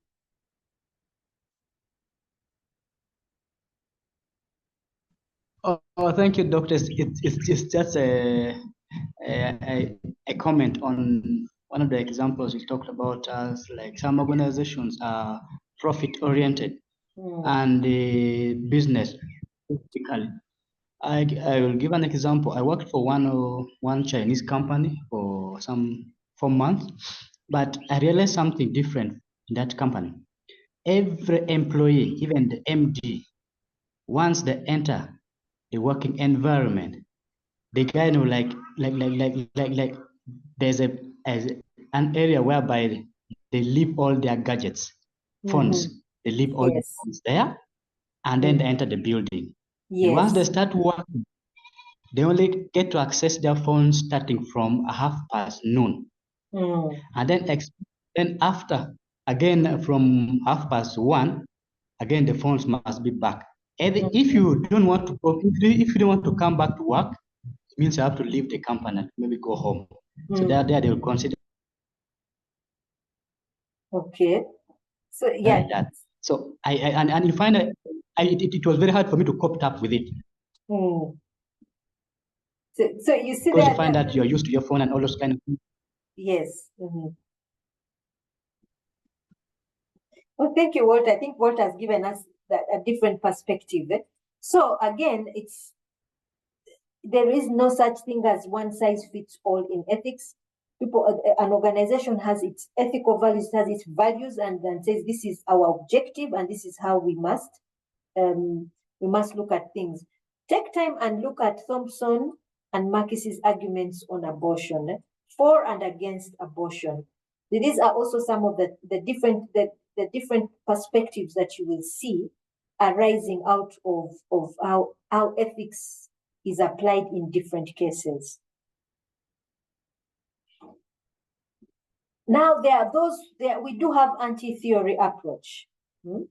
Oh, thank you, doctors. It's just a comment on one of the examples you talked about, as like some organizations are profit-oriented and business. Basically, I will give an example. I worked for one Chinese company for 4 months, but I realized something different in that company. Every employee, even the MD, once they enter the working environment, the guy know like there's an area whereby they leave all their gadgets, phones, they leave all the phones there, and then they enter the building. And once they start working, they only get to access their phones starting from noon. And then after, again from 1:30, again the phones must be back. And if you don't want to go, if you don't want to come back to work, it means you have to leave the company and maybe go home. So there they will consider. Okay. So yeah. That. So and you find that it was very hard for me to cope up with it. So you see, because you find that you're used to your phone and all those kind of things. Yes. Well, thank you, Walter. I think Walter has given us a different perspective. So again, there is no such thing as one size fits all in ethics. An organization has its ethical values, has its values, and then says this is our objective and this is how we must look at things. Take time and look at Thompson and Marcus's arguments on abortion. for and against abortion. These are also some of the different perspectives that you will see arising out of how ethics is applied in different cases. Now, we do have anti-theory approach, where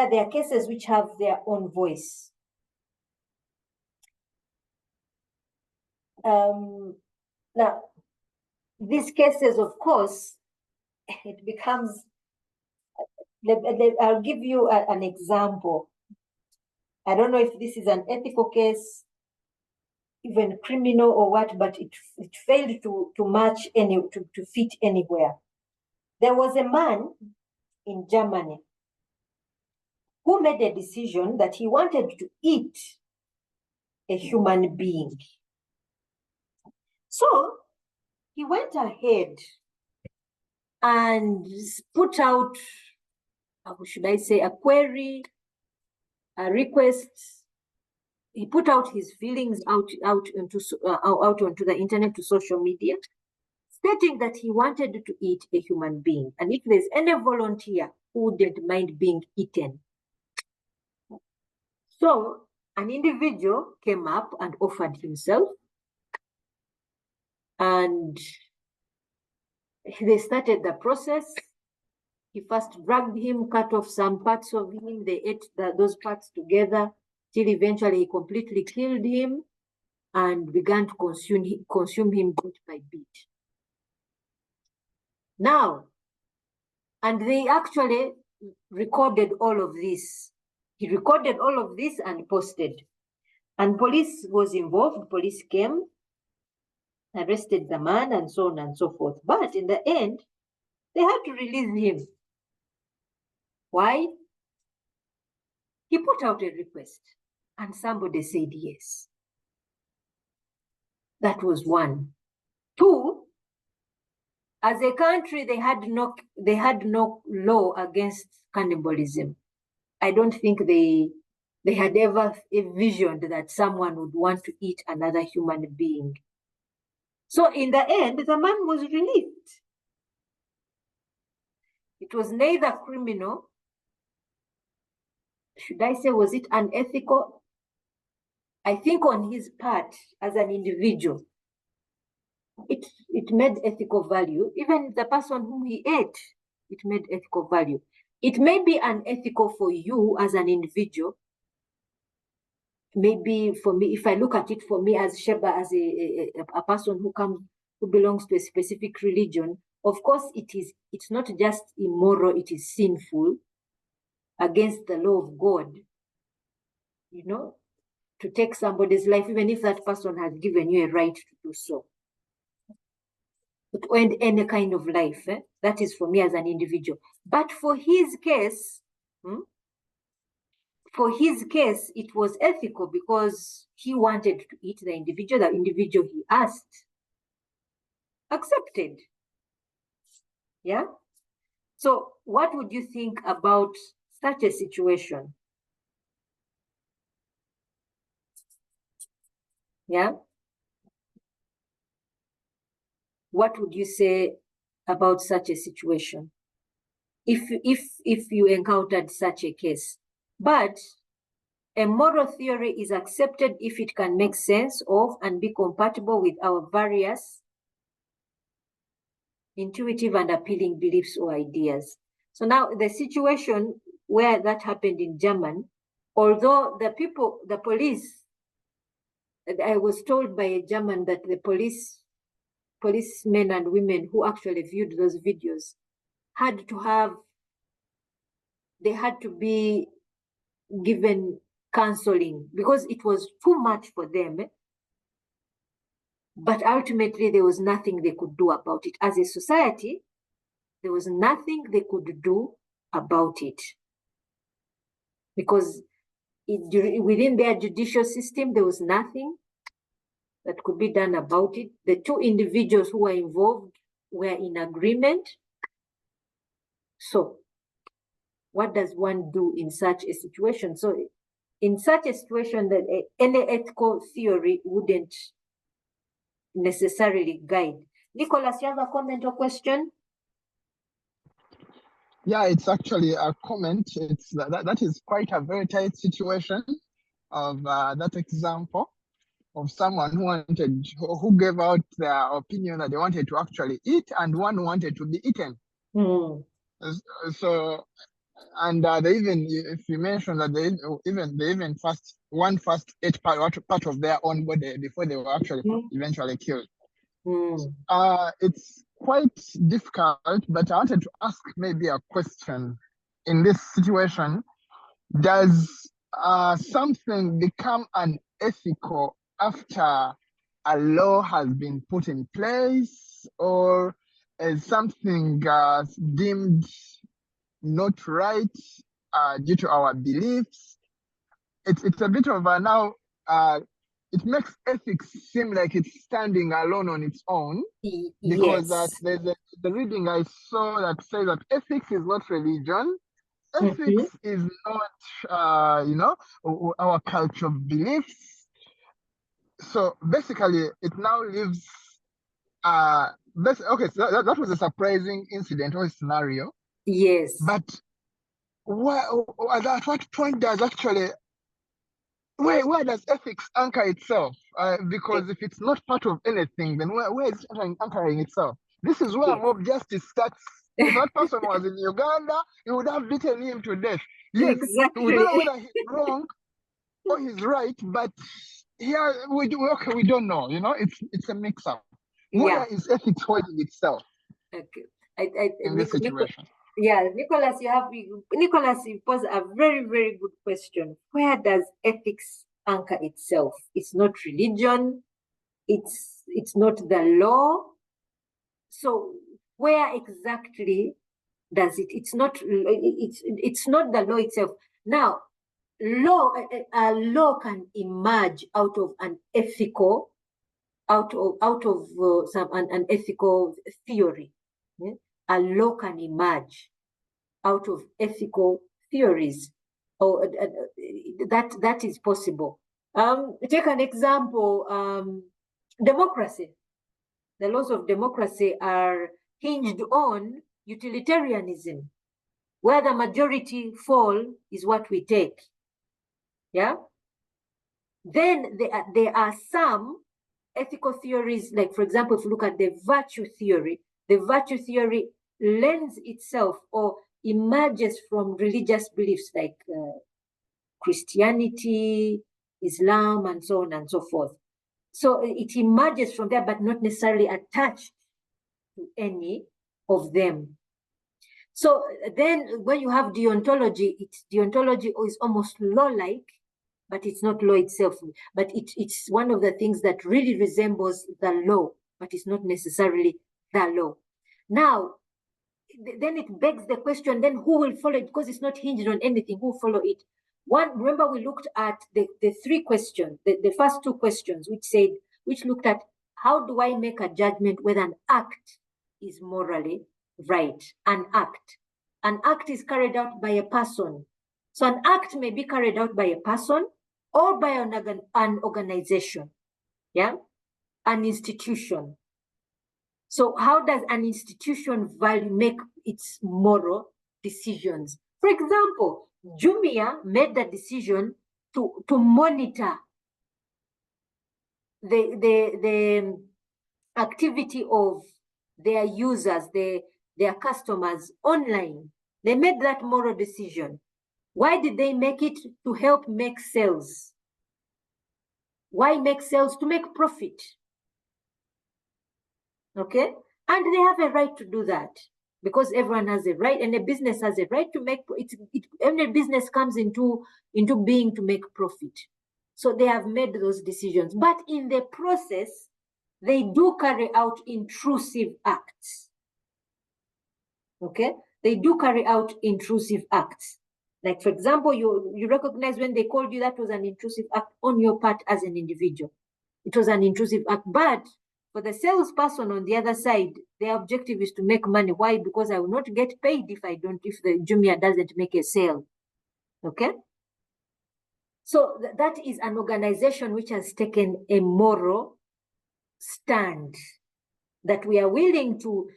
there are cases which have their own voice. Now, these cases, of course, it becomes, I'll give you an example. I don't know if this is an ethical case, even criminal or what, but it failed to match to fit anywhere. There was a man in Germany who made a decision that he wanted to eat a human being. So he went ahead and put out, how should I say, a query, a request. He put out his feelings out onto the internet, to social media, stating that he wanted to eat a human being, and if there's any volunteer who wouldn't mind being eaten. So an individual came up and offered himself, and they started the process. He first dragged him, cut off some parts of him. They ate those parts together till eventually he completely killed him and began to consume him bit by bit. Now, and they actually recorded all of this. He recorded all of this and posted. And police was involved. Police came, arrested the man, and so on and so forth. But in the end, they had to release him. Why? He put out a request and somebody said yes. That was one. Two, as a country, they had no law against cannibalism. I don't think they had ever envisioned that someone would want to eat another human being. So in the end, the man was released. It was neither criminal, should I say, was it unethical? I think on his part as an individual, it made ethical value. Even the person whom he ate, it made ethical value. It may be unethical for you as an individual. Maybe for me, if I look at it for me as Sheba, as a person who belongs to a specific religion, of course it's not just immoral, it is sinful against the law of God, to take somebody's life, even if that person has given you a right to do so. To end any kind of life, that is for me as an individual. But for his case, it was ethical because he wanted to eat the individual he asked, accepted. Yeah? So what would you think about such a situation? Yeah? What would you say about such a situation if you encountered such a case? But a moral theory is accepted if it can make sense of and be compatible with our various intuitive and appealing beliefs or ideas. So now the situation where that happened in Germany, although the police, I was told by a German that the policemen and women who actually viewed those videos had to be given counseling because it was too much for them. But ultimately, there was nothing they could do about it. As a society, there was nothing they could do about it. Because within their judicial system, there was nothing that could be done about it. The two individuals who were involved were in agreement. So what does one do in such a situation? So in such a situation, that any ethical theory wouldn't necessarily guide. Nicholas, you have a comment or question? Yeah, it's actually a comment. It's that is quite a very tight situation of that example of someone who gave out their opinion that they wanted to actually eat, and one wanted to be eaten. So, and they even, if you mention that they even one first ate part of their own body before they were actually eventually killed. It's quite difficult, but I wanted to ask maybe a question. In this situation, does something become unethical after a law has been put in place, or is something deemed not right due to our beliefs? It's a bit of a now. It makes ethics seem like it's standing alone on its own, because there's the reading I saw that says that ethics is not religion. Ethics is not, our culture of beliefs. So basically, it now leaves. Okay, so that was a surprising incident or scenario. Yes. But at what point does actually where does ethics anchor itself? Because if it's not part of anything, then where is it anchoring itself? This is where mob justice starts. If that person was in Uganda, you would have beaten him to death. Yes, exactly. We don't know whether he's wrong or he's right, but here we don't know. It's a mix-up. Where is ethics holding itself? Okay, in this situation? Nicholas, you pose a very, very good question. Where does ethics anchor itself? It's not religion. It's not the law. So where exactly does it? It's not the law itself. Now, a law can emerge out of an ethical, out of an ethical theory. Yeah? A law can emerge out of ethical theories, or that is possible. Take an example. Democracy. The laws of democracy are hinged on utilitarianism. Where the majority fall is what we take. Yeah. Then there are some ethical theories, like, for example, if you look at the virtue theory lends itself or emerges from religious beliefs like Christianity, Islam, and so on and so forth. So it emerges from there, but not necessarily attached to any of them. So then when you have deontology, deontology is almost law-like, but it's not law itself. But it's one of the things that really resembles the law, but it's not necessarily the law. Now, then it begs the question, then who will follow it? Because it's not hinged on anything, who will follow it? Remember we looked at the three questions, the first two questions, which looked at how do I make a judgment whether an act is morally right? An act is carried out by a person. So an act may be carried out by a person or by an organization, yeah, an institution. So how does an institution make its moral decisions? For example, Jumia made the decision to monitor the activity of their users, their customers online. They made that moral decision. Why did they make it? To help make sales. Why make sales? To make profit. Okay? And they have a right to do that, because everyone has a right, and a business has a right to make it. Every business comes into being to make profit. So they have made those decisions. But in the process, they do carry out intrusive acts. Okay? They do carry out intrusive acts. Like, for example, you recognize when they called you, that was an intrusive act on your part as an individual. It was an intrusive act. But for the salesperson on the other side, their objective is to make money. Why? Because I will not get paid if the Jumia doesn't make a sale. Okay? So that is an organization which has taken a moral stand, that we are willing to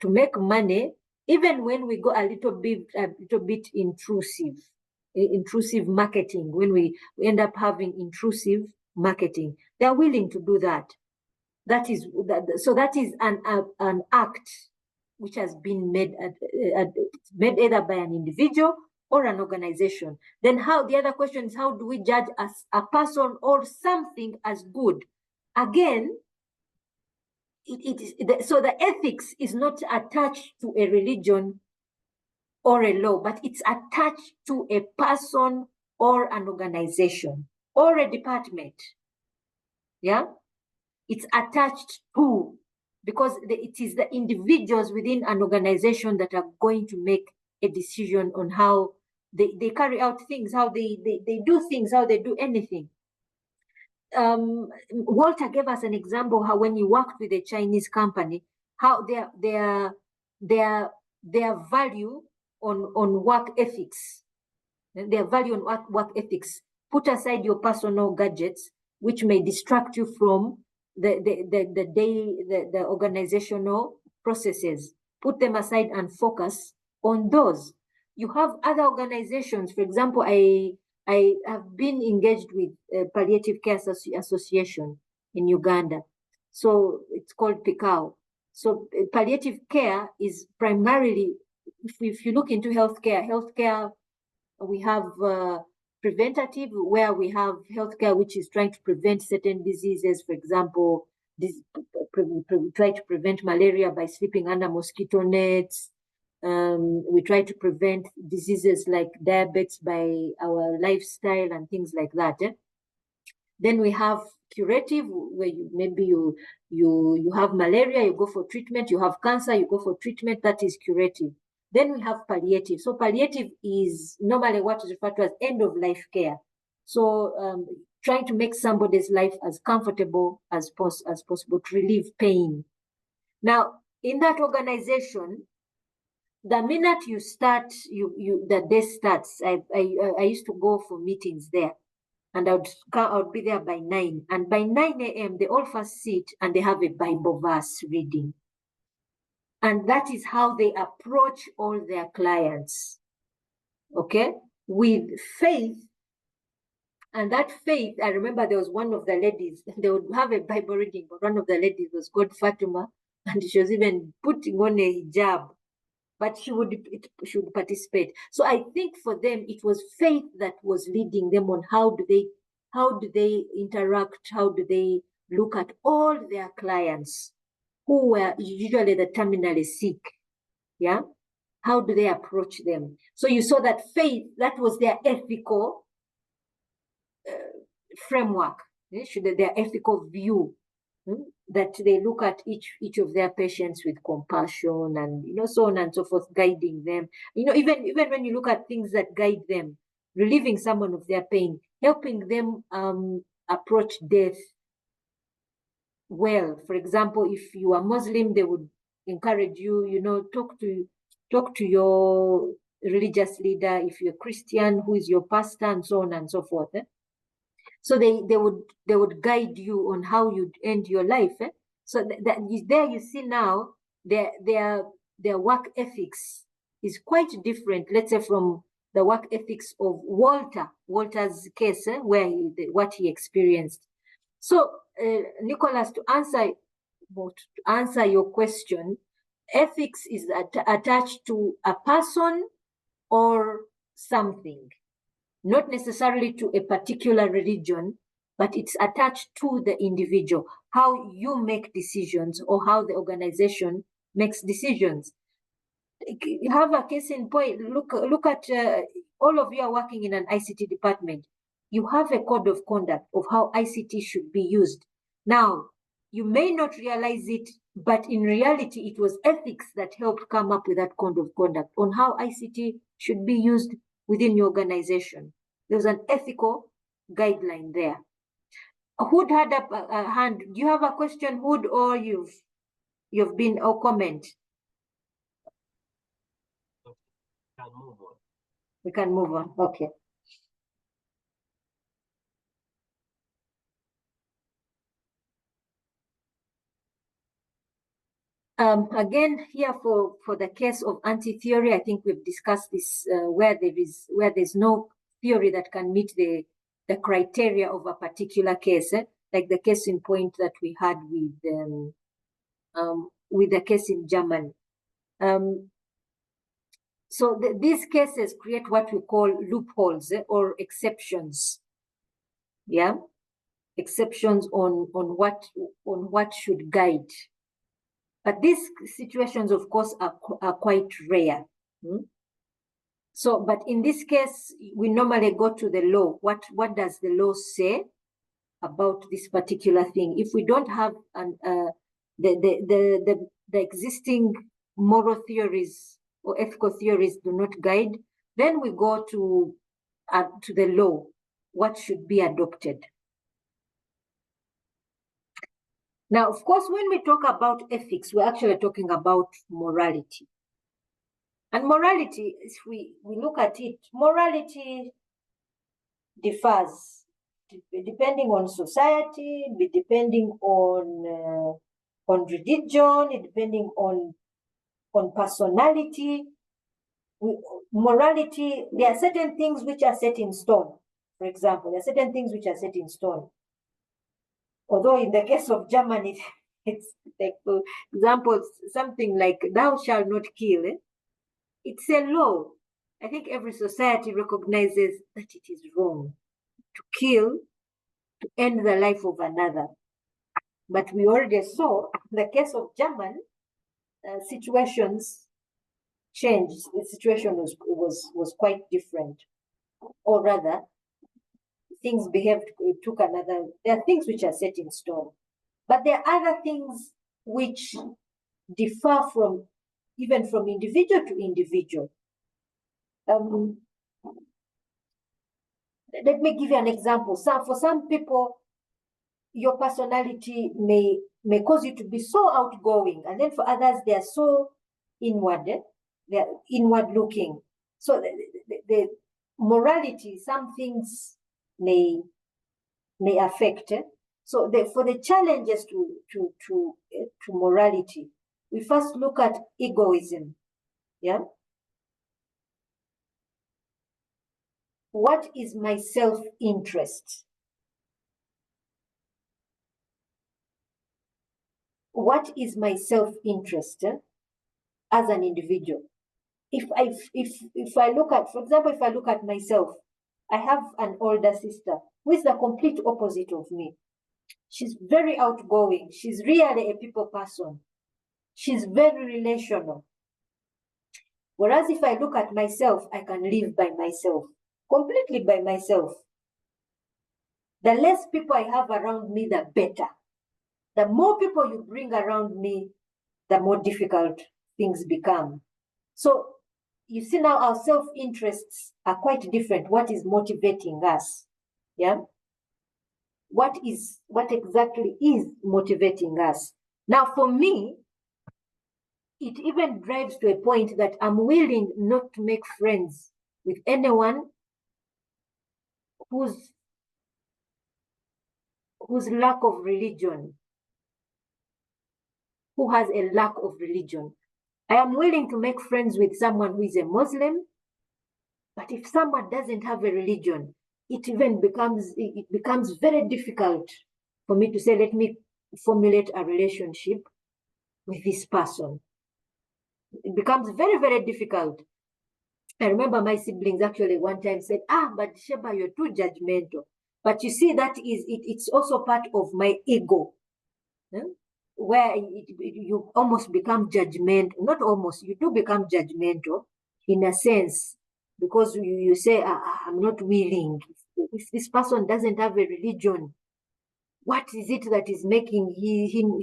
make money, even when we go a little bit intrusive marketing, when we end up having intrusive marketing. They are willing to do that. So that is an act which has been made either by an individual or an organization. Then the other question is, how do we judge as a person or something as good? Again, so the ethics is not attached to a religion or a law, but it's attached to a person or an organization or a department. Yeah, it's attached to, because it is the individuals within an organization that are going to make a decision on how they carry out things, how they do things, how they do anything. Walter gave us an example how when he worked with a Chinese company, how their value on work ethics, their value on work ethics. Put aside your personal gadgets, which may distract you from the organizational processes. Put them aside and focus on those. You have other organizations. For example, I have been engaged with Palliative Care Association in Uganda. So it's called PICAO. So palliative care is primarily, if you look into healthcare, we have preventative, where we have healthcare which is trying to prevent certain diseases. For example, try to prevent malaria by sleeping under mosquito nets. We try to prevent diseases like diabetes by our lifestyle and things like that. Then we have curative, where you have malaria, you go for treatment. You have cancer, you go for treatment. That is curative. Then we have palliative. So palliative is normally what is referred to as end of life care. So trying to make somebody's life as comfortable as possible to relieve pain. Now, in that organization, the minute you start, the day starts. I used to go for meetings there, and I would be there by 9. And by 9 a.m., they all first sit and they have a Bible verse reading. And that is how they approach all their clients, okay? With faith. And that faith, I remember there was one of the ladies, they would have a Bible reading, but one of the ladies was called Fatima, and she was even putting on a hijab, but she would participate. So I think for them, it was faith that was leading them on how do they interact, how do they look at all their clients who were usually the terminally sick. Yeah, how do they approach them? So you saw that faith, that was their ethical framework, their ethical view, that they look at each of their patients with compassion and so on and so forth, guiding them. Even when you look at things that guide them, relieving someone of their pain, helping them approach death well. For example, if you are Muslim, they would encourage you, talk to your religious leader. If you're Christian, who is your pastor, and so on and so forth. So they would guide you on how you'd end your life. So there you see now their work ethics is quite different, let's say, from the work ethics of Walter's case, what he experienced. So Nicholas, to answer your question, ethics is attached to a person or something, not necessarily to a particular religion, but it's attached to the individual, how you make decisions or how the organization makes decisions. You have a case in point. Look at all of you are working in an ICT department. You have a code of conduct of how ICT should be used. Now, you may not realize it, but in reality, it was ethics that helped come up with that code of conduct on how ICT should be used within your organization. There's an ethical guideline there. Hood had up a hand. Do you have a question, Hood, or you've been or comment? We can move on. Okay. Again, here for the case of anti-theory, I think we've discussed this where there's no theory that can meet the criteria of a particular case, like the case in point that we had with the case in Germany. So these cases create what we call loopholes or exceptions. Yeah, exceptions on what should guide. But these situations, of course, are quite rare. So, but in this case, we normally go to the law. What does the law say about this particular thing? If we don't have the existing moral theories or ethical theories do not guide, then we go to the law. What should be adopted? Now, of course, when we talk about ethics, we're actually talking about morality. And morality, if we look at it, morality differs depending on society, depending on religion, depending on personality. Morality, there are certain things which are set in stone. For example, there are certain things which are set in stone. Although in the case of Germany, it's like, for example, something like "thou shalt not kill." It's a law. I think every society recognizes that it is wrong to kill, to end the life of another. But we already saw in the case of German, situations changed. The situation was quite different, or rather, things took another. There are things which are set in stone, but there are other things which differ even from individual to individual. Let me give you an example. For some people, your personality may cause you to be so outgoing, and then for others, they are so inward. They're inward looking. So the morality, some things may affect. So for the challenges to morality, we first look at egoism. Yeah. What is my self-interest? What is my self-interest as an individual? If I look at, for example, if I look at myself, I have an older sister who is the complete opposite of me. She's very outgoing. She's really a people person. She's very relational. Whereas if I look at myself, I can live by myself, completely by myself. The less people I have around me, the better. The more people you bring around me, the more difficult things become. So you see now our self-interests are quite different. What is motivating us? Yeah. What exactly is motivating us? Now, for me, it even drives to a point that I'm willing not to make friends with anyone whose lack of religion, who has a lack of religion. I am willing to make friends with someone who is a Muslim, but if someone doesn't have a religion, it becomes very difficult for me to say, let me formulate a relationship with this person. It becomes very, very difficult. I remember my siblings actually one time said, but Sheba, you're too judgmental. But you see, it's also part of my ego, where you almost become judgmental. Not almost, you do become judgmental in a sense, because you say, I'm not willing. If this person doesn't have a religion, what is it that is making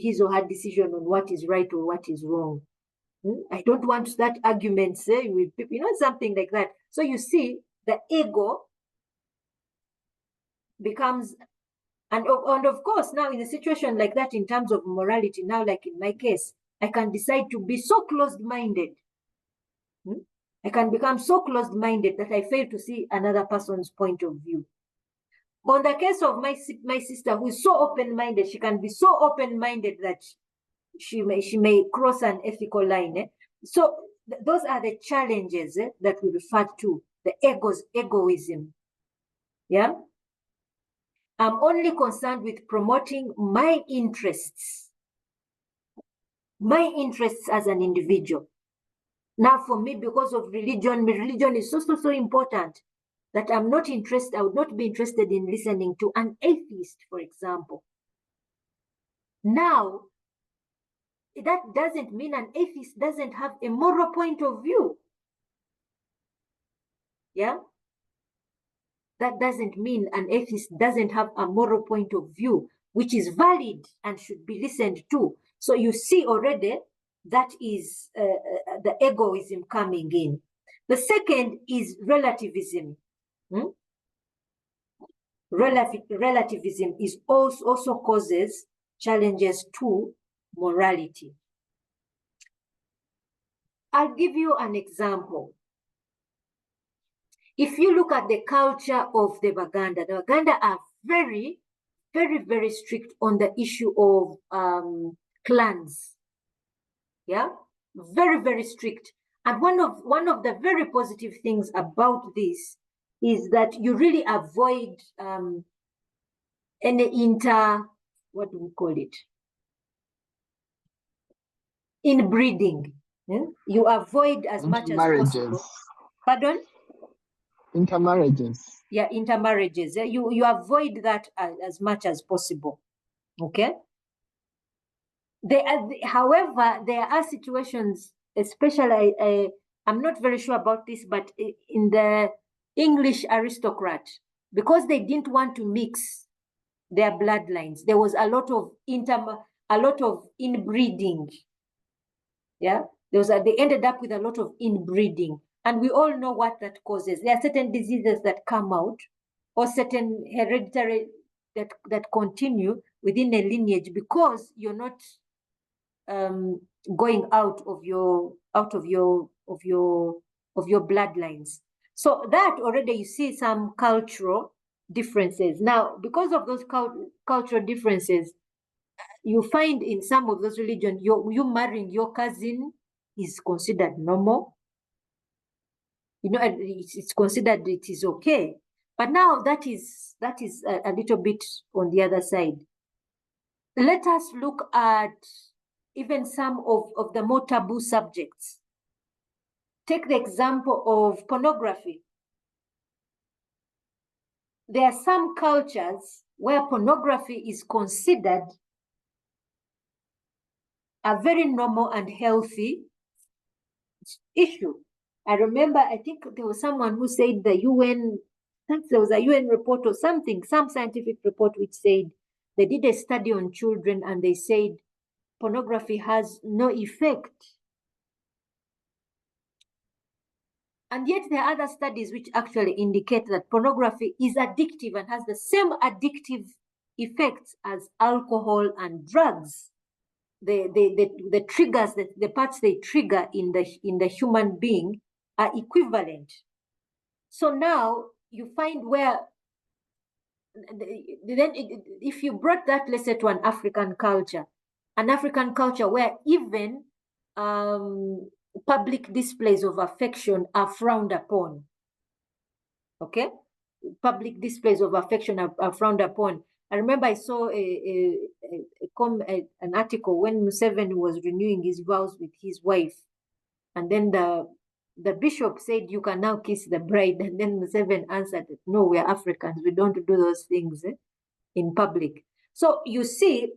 his or her decision on what is right or what is wrong? I don't want to start arguments with people, something like that. So you see, the ego becomes, and of course, now in a situation like that, in terms of morality, now like in my case, I can decide to be so closed-minded. I can become so closed-minded that I fail to see another person's point of view. On the case of my sister, who is so open-minded, she can be so open-minded that she may cross an ethical line. So those are the challenges that we refer to, the egoism. Yeah. I'm only concerned with promoting my interests as an individual. Now, for me, because of religion is so important that I would not be interested in listening to an atheist, for example. Now, that doesn't mean an atheist doesn't have a moral point of view. Yeah? That doesn't mean an atheist doesn't have a moral point of view, which is valid and should be listened to. So you see already that is the egoism coming in. The second is relativism. Relativism is also causes challenges to morality. I'll give you an example. If you look at the culture of the Baganda are very, very, very strict on the issue of clans. Yeah, very, very strict. And one of the very positive things about this is that you really avoid any what do we call it? Inbreeding. Yeah? You avoid as much as possible. Pardon? Intermarriages. Yeah, intermarriages. You avoid that as much as possible. Okay. However, there are situations, especially I'm not very sure about this, but in the English aristocrat, because they didn't want to mix their bloodlines, there was a lot of inbreeding. Yeah, they ended up with a lot of inbreeding, and we all know what that causes. There are certain diseases that come out, or certain hereditary that continue within a lineage because you're not going out of your bloodlines. So that already you see some cultural differences. Now, because of those cultural differences, you find in some of those religions, you marrying your cousin is considered normal. You know, it's considered it is okay. But now that is a little bit on the other side. Let us look at even some of the more taboo subjects. Take the example of pornography. There are some cultures where pornography is considered a very normal and healthy issue. I remember, I think there was someone who said the UN, I think there was a UN report or something, some scientific report which said they did a study on children and they said pornography has no effect. And yet there are other studies which actually indicate that pornography is addictive and has the same addictive effects as alcohol and drugs. The triggers, the parts they trigger in the human being are equivalent. So now you find where, then if you brought that, let's say, to an African culture where even public displays of affection are frowned upon. Okay, public displays of affection are frowned upon. I remember I saw an article when Museveni was renewing his vows with his wife, and then the bishop said, "You can now kiss the bride," and then Museveni answered, "No, we are Africans. We don't do those things in public." So you see,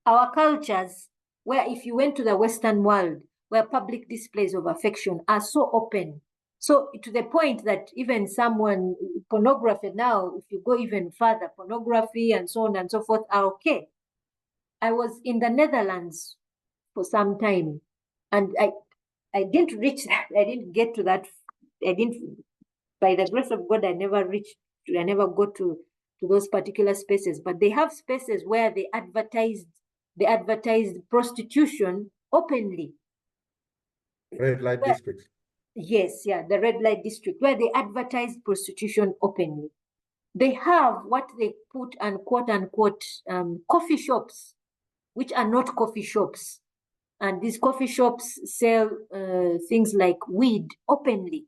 our cultures, where if you went to the Western world, where public displays of affection are so open, so to the point that even pornography now, if you go even further, pornography and so on and so forth are okay. I was in the Netherlands for some time, and I didn't reach that. I didn't get to that. By the grace of God, I never got to those particular spaces. But they have spaces where they advertised prostitution openly. Red light districts. Yes, yeah, the red light district, where they advertise prostitution openly. They have what they put and quote unquote coffee shops which are not coffee shops. And these coffee shops sell things like weed openly.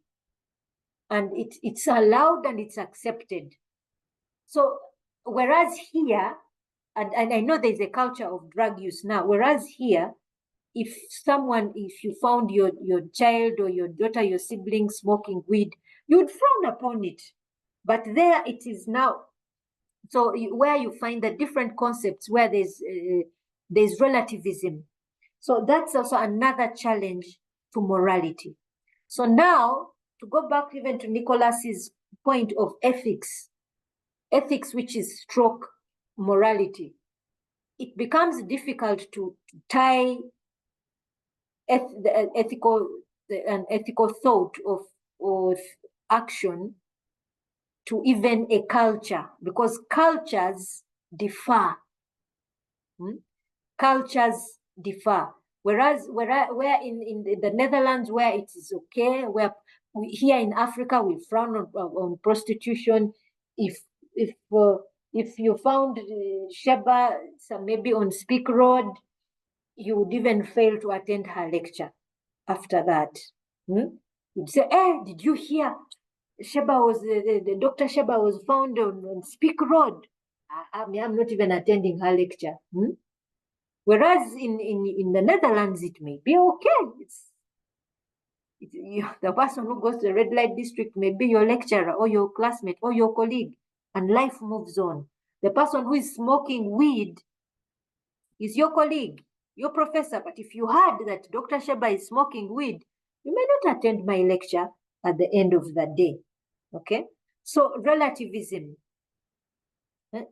And it's allowed and it's accepted. So whereas here, and I know there's a culture of drug use now, whereas here, if you found your child or your daughter, your sibling smoking weed, you would frown upon it. But there it is now. So where you find the different concepts, where there's relativism. So that's also another challenge to morality. So now, to go back even to Nicholas's point of ethics, which is stroke morality, it becomes difficult to tie an ethical thought of action to even a culture, because cultures differ. Cultures differ. Whereas where in the Netherlands, where it is okay, where here in Africa we frown on prostitution. If you found Sheba maybe on Speak Road, you would even fail to attend her lecture after that. You'd say, did you hear Sheba was the Dr. Sheba was found on Speak Road? I'm not even attending her lecture. Whereas in the Netherlands, it may be okay. The person who goes to the red light district may be your lecturer or your classmate or your colleague, and life moves on. The person who is smoking weed is your colleague, your professor. But if you heard that Dr. Sheba is smoking weed, you may not attend my lecture at the end of the day. Okay? So relativism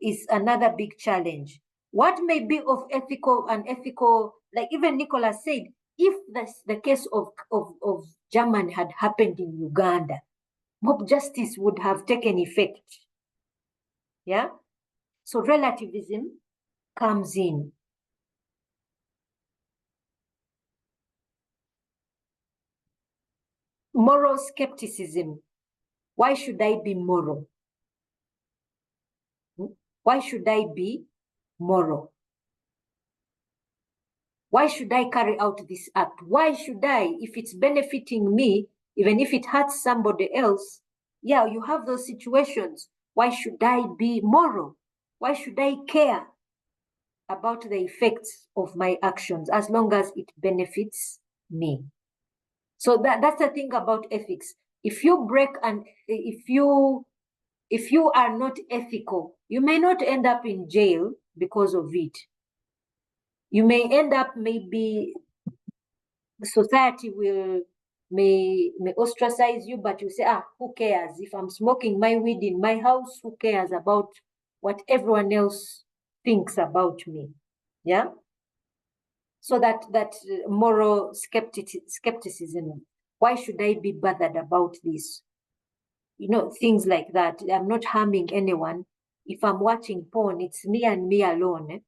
is another big challenge. What may be of ethical, unethical, like even Nicholas said, if the case of German had happened in Uganda, mob justice would have taken effect. Yeah? So relativism comes in. Moral skepticism. Why should I be moral? Why should I be moral? Why should I carry out this act? Why should I, if it's benefiting me, even if it hurts somebody else? Yeah, you have those situations. Why should I be moral? Why should I care about the effects of my actions as long as it benefits me? So that's the thing about ethics. If you break and if you are not ethical, you may not end up in jail because of it. You may end up, maybe society may ostracize you, but you say, who cares? If I'm smoking my weed in my house, who cares about what everyone else thinks about me? Yeah. So that moral skepticism. Why should I be bothered about this? Things like that. I'm not harming anyone. If I'm watching porn, it's me and me alone.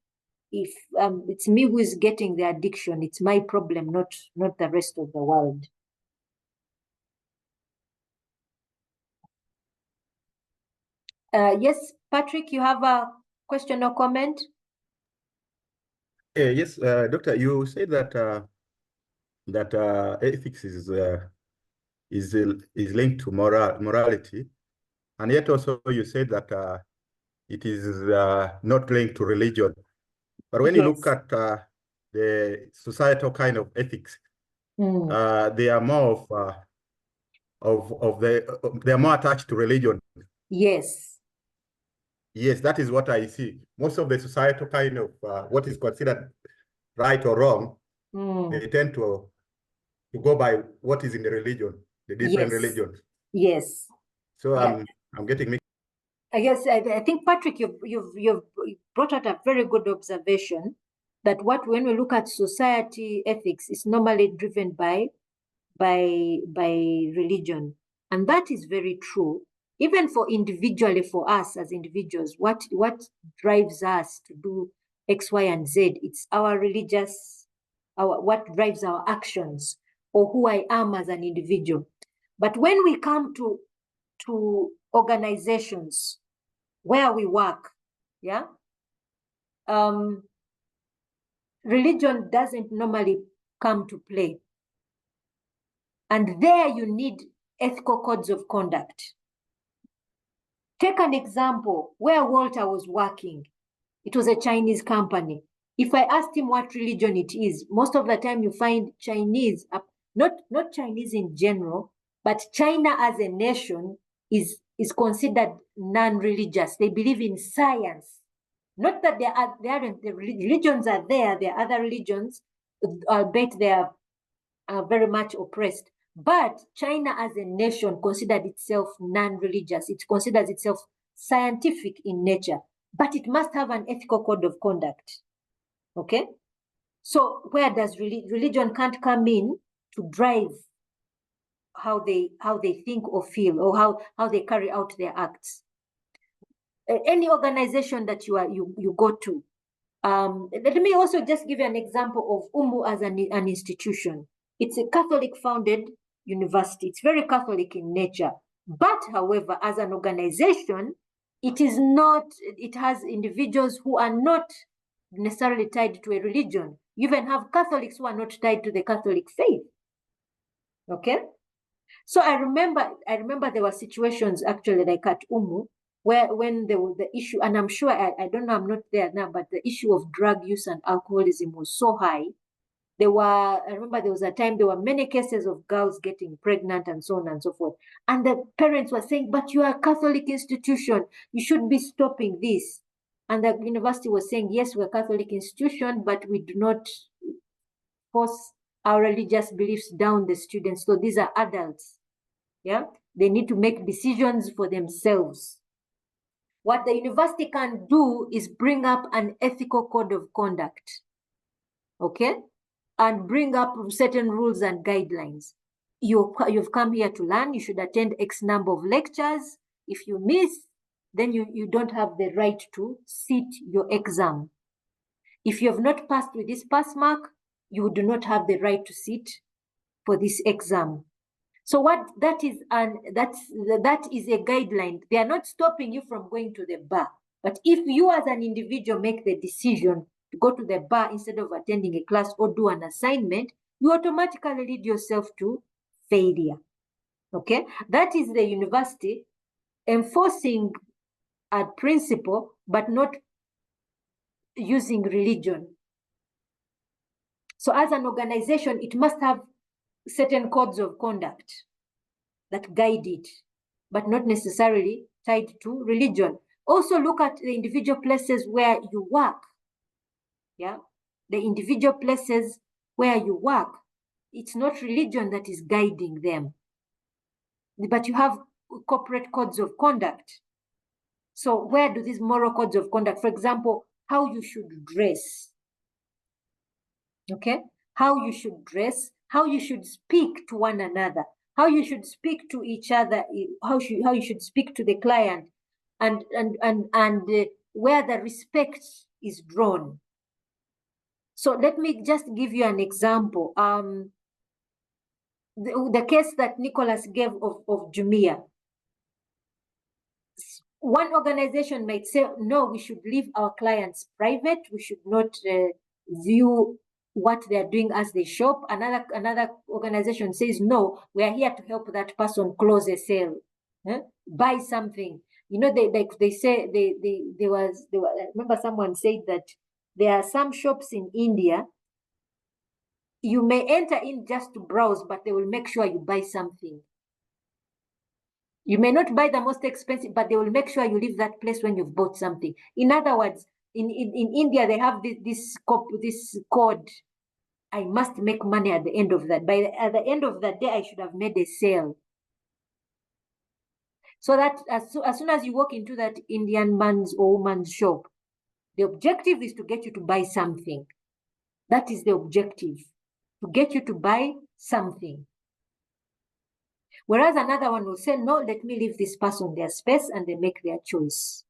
If it's me who is getting the addiction, it's my problem, not the rest of the world. Yes, Patrick, you have a question or comment? Yes, Doctor, you said that ethics is linked to morality, and yet also you said that it is not linked to religion. But when you look at the societal kind of ethics, they are more they are more attached to religion. Yes. Yes, that is what I see. Most of the societal kind of what is considered right or wrong, they tend to go by what is in the religion, the different religions. Yes. So I'm getting mixed. I guess I think, Patrick, you've brought out a very good observation that when we look at society ethics, it's normally driven by religion, and that is very true. Even for us as individuals, what drives us to do X, Y, and Z? It's our what drives our actions, or who I am as an individual. But when we come to organizations where we work, religion doesn't normally come to play. And there you need ethical codes of conduct. Take an example where Walter was working. It was a Chinese company. If I asked him what religion it is, most of the time you find Chinese, not Chinese in general, but China as a nation is considered non-religious. They believe in science. Not that the religions are there, there are other religions, albeit they are very much oppressed. But China as a nation considered itself non-religious. It considers itself scientific in nature, but it must have an ethical code of conduct. Okay? So where does religion can't come in to drive how they think or feel, or how they carry out their acts. Any organization that you go to. Let me also just give you an example of UMU as an institution. It's a Catholic-founded university. It's very Catholic in nature. But, however, as an organization, it is not, it has individuals who are not necessarily tied to a religion. You even have Catholics who are not tied to the Catholic faith. Okay? So I remember there were situations actually like at UMU, where when there was the issue, and I'm sure, I don't know, I'm not there now, but the issue of drug use and alcoholism was so high. I remember there was a time there were many cases of girls getting pregnant and so on and so forth. And the parents were saying, but you are a Catholic institution, you should be stopping this. And the university was saying, yes, we're a Catholic institution, but we do not force our religious beliefs down the students. So these are adults. Yeah, they need to make decisions for themselves. What the university can do is bring up an ethical code of conduct, okay, and bring up certain rules and guidelines. You've come here to learn. You should attend X number of lectures. If you miss, then you don't have the right to sit your exam. If you have not passed with this pass mark, you do not have the right to sit for this exam. So that is a guideline. They are not stopping you from going to the bar. But if you as an individual make the decision to go to the bar instead of attending a class or do an assignment, you automatically lead yourself to failure. Okay? That is the university enforcing a principle, but not using religion. So as an organization, it must have certain codes of conduct that guide it, but not necessarily tied to religion. Also look at the individual places where you work. Yeah, the individual places where you work. It's not religion that is guiding them, but you have corporate codes of conduct. So where do these moral codes of conduct, for example, how you should dress, okay? How you should dress, how you should speak to one another, how you should speak to each other, how you should speak to the client, and where the respect is drawn. So let me just give you an example. The case that Nicholas gave of Jumia. One organization might say, no, we should leave our clients private. We should not view what they're doing as they shop. Another organization says, no, we are here to help that person close a sale, buy something. You know, they say there was I remember someone said that there are some shops in India, you may enter in just to browse, but they will make sure you buy something. You may not buy the most expensive, but they will make sure you leave that place when you've bought something. In other words, in India, they have this code. I must make money at the end of that. At the end of that day, I should have made a sale. So that as soon as you walk into that Indian man's or woman's shop, the objective is to get you to buy something. That is the objective, to get you to buy something. Whereas another one will say, no, let me leave this person their space, and they make their choice.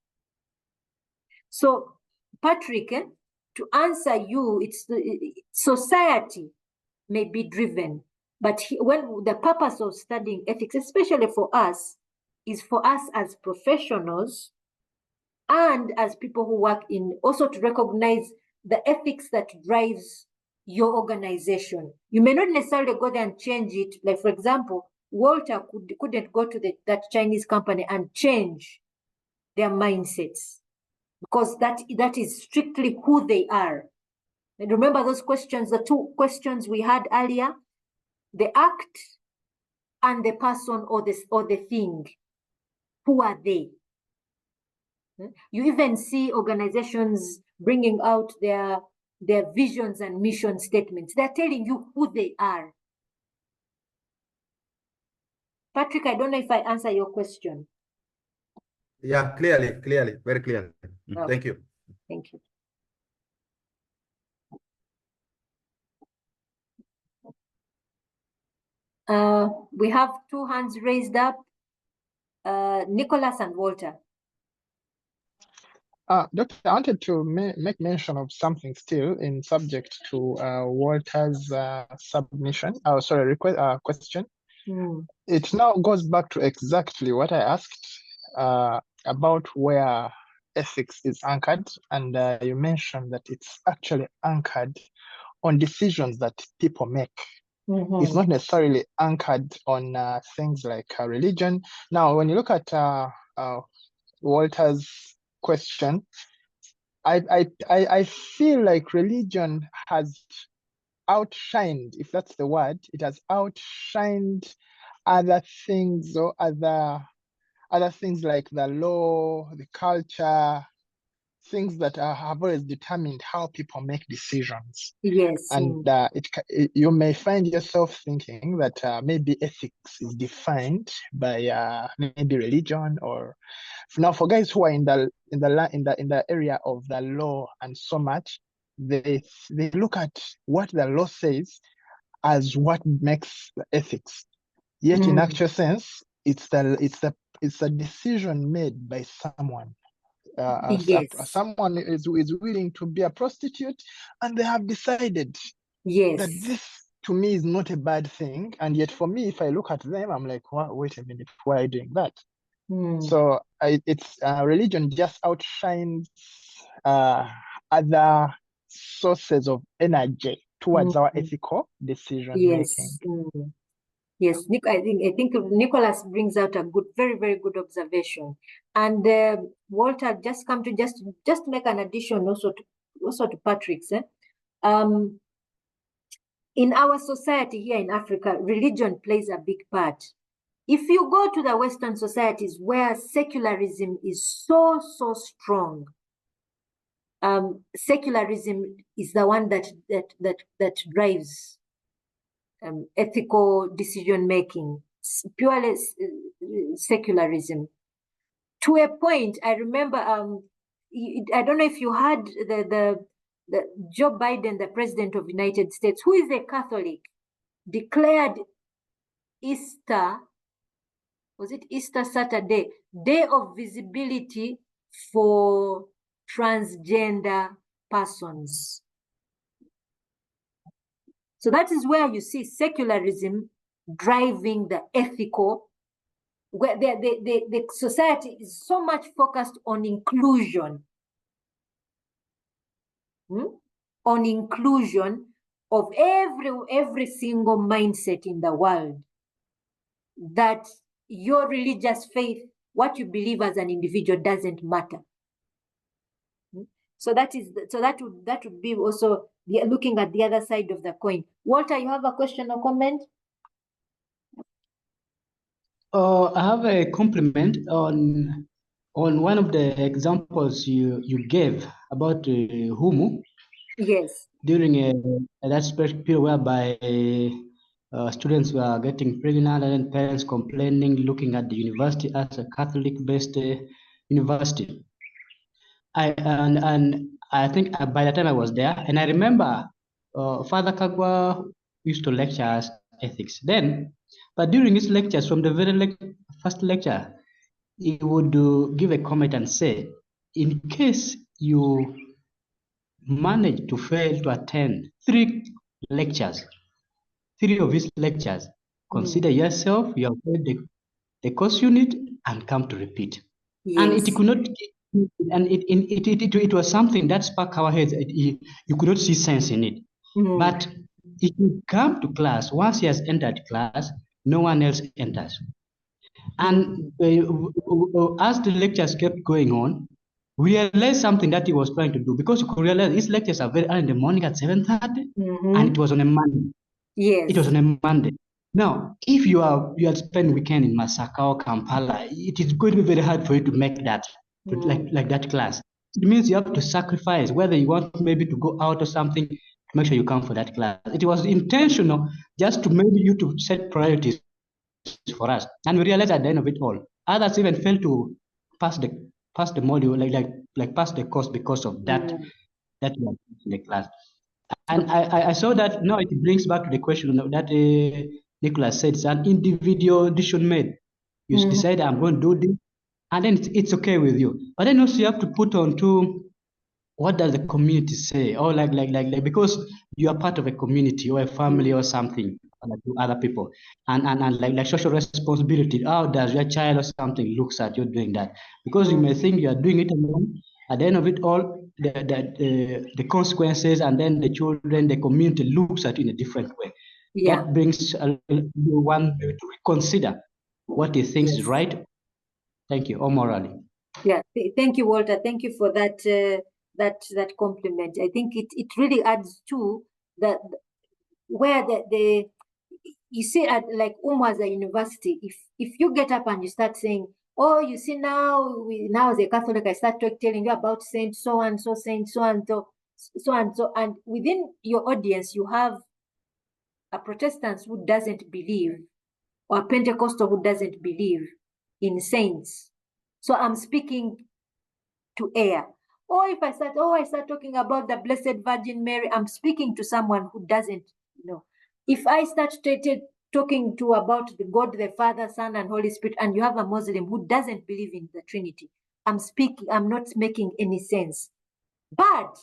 So, Patrick, to answer you, society may be driven, but when the purpose of studying ethics, especially for us, is for us as professionals and as people who work in, also to recognize the ethics that drives your organization. You may not necessarily go there and change it. Like, for example, Walter couldn't go to that Chinese company and change their mindsets, because that is strictly who they are. And remember those questions, the two questions we had earlier, the act and the person or the thing. Who are they? You even see organizations bringing out their visions and mission statements. They're telling you who they are. Patrick, I don't know if I answer your question. Yeah, clearly, very clearly. Okay. Thank you. Thank you. We have two hands raised up, Nicholas and Walter. Doctor, I wanted to make mention of something still in subject to Walter's submission. Oh, sorry, request question. It now goes back to exactly what I asked about where ethics is anchored, and you mentioned that it's actually anchored on decisions that people make. It's not necessarily anchored on things like religion. Now, when you look at Walter's question, I feel like religion has outshined, if that's the word, it has outshined other things, or other things like the law, the culture, things that have always determined how people make decisions. Yes. And you may find yourself thinking that maybe ethics is defined by maybe religion, or now for guys who are in the area of the law and so much, they look at what the law says as what makes the ethics. Yet in actual sense, it's a decision made by someone. Yes. Someone is willing to be a prostitute, and they have decided that this to me is not a bad thing. And yet for me, if I look at them, I'm like, wait a minute, why are you doing that? So it's religion just outshines other sources of energy towards our ethical decision making. Yes, I think Nicholas brings out a very, very good observation. And Walter, just come to just make an addition also to Patrick's. In our society here in Africa, religion plays a big part. If you go to the Western societies where secularism is so strong, secularism is the one that drives ethical decision making, purely secularism. To a point, I remember. I don't know if you had the Joe Biden, the president of the United States, who is a Catholic, declared Easter. Was it Easter Saturday, day of visibility for transgender persons? So that is where you see secularism driving the ethical, where the society is so much focused on inclusion, on inclusion of every single mindset in the world, that your religious faith, what you believe as an individual, doesn't matter. So that would be also looking at the other side of the coin. Walter, you have a question or comment? I have a compliment on one of the examples you gave about Humu. Yes. During that special period whereby students were getting pregnant and then parents complaining, looking at the university as a Catholic-based university. I think by the time I was there, and I remember Father Kagwa used to lecture us ethics then, but during his lectures, from the very first lecture, he would give a comment and say, in case you manage to fail to attend 3 lectures, 3 of his lectures, consider yourself, you have failed the course unit and come to repeat. Yes. And it could and it was something that sparked our heads. You could not see sense in it. But if you come to class, once he has entered class, no one else enters. And as the lectures kept going on, we realized something that he was trying to do, because you could realize his lectures are very early in the morning at 7:30, and it was on a Monday. Yes. It was on a Monday. Now, if you had spent weekend in Masaka or Kampala, it is going to be very hard for you to make that, like that class. It means you have to sacrifice, whether you want maybe to go out or something, to make sure you come for that class. It was intentional, just to maybe you to set priorities for us. And we realized at the end of it all, others even failed to pass the module, like pass the course because of that in the class. And I saw that now it brings back to the question that Nicholas said, it's an individual decision made. You decide, I'm going to do this, and then it's okay with you. But then also you have to put on to what does the community say, or like because you are part of a community or a family or something, like to other people, and like social responsibility. How does your child or something looks at you doing that? Because you may think you are doing it alone. At the end of it all, the consequences, and then the children, the community looks at you in a different way. Yeah. That brings one to reconsider what he thinks is right. Thank you, or morally. Yeah, thank you, Walter. Thank you for that that compliment. I think it really adds to that, where the you see, at like as a university, if you get up and you start saying, oh, you see, now as a Catholic, I start telling you about Saint so and so, Saint so and so, so and so, and within your audience you have a Protestant who doesn't believe, or a Pentecostal who doesn't believe in saints. So I'm speaking to air. Or if I start talking about the Blessed Virgin Mary, I'm speaking to someone who doesn't know. If I start talking to about the God, the Father, Son, and Holy Spirit, and you have a Muslim who doesn't believe in the Trinity, I'm not making any sense. But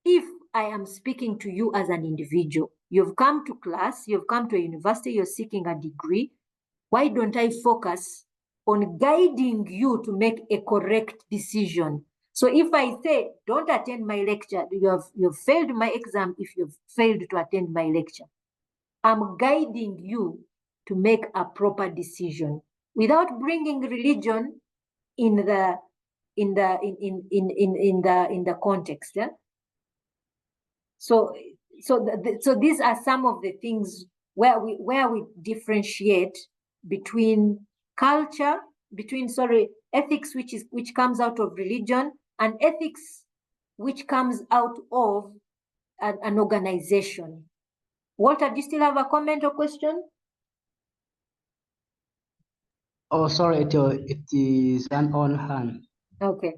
if I am speaking to you as an individual, you've come to class, you've come to a university, you're seeking a degree, why don't I focus on guiding you to make a correct decision? So if I say, don't attend my lecture, you've failed my exam if you've failed to attend my lecture. I'm guiding you to make a proper decision without bringing religion in the context. Yeah? So these are some of the things where we differentiate between ethics which comes out of religion, and ethics which comes out of an organization. Walter, do you still have a comment or question? Oh, sorry, it is an on hand. Okay.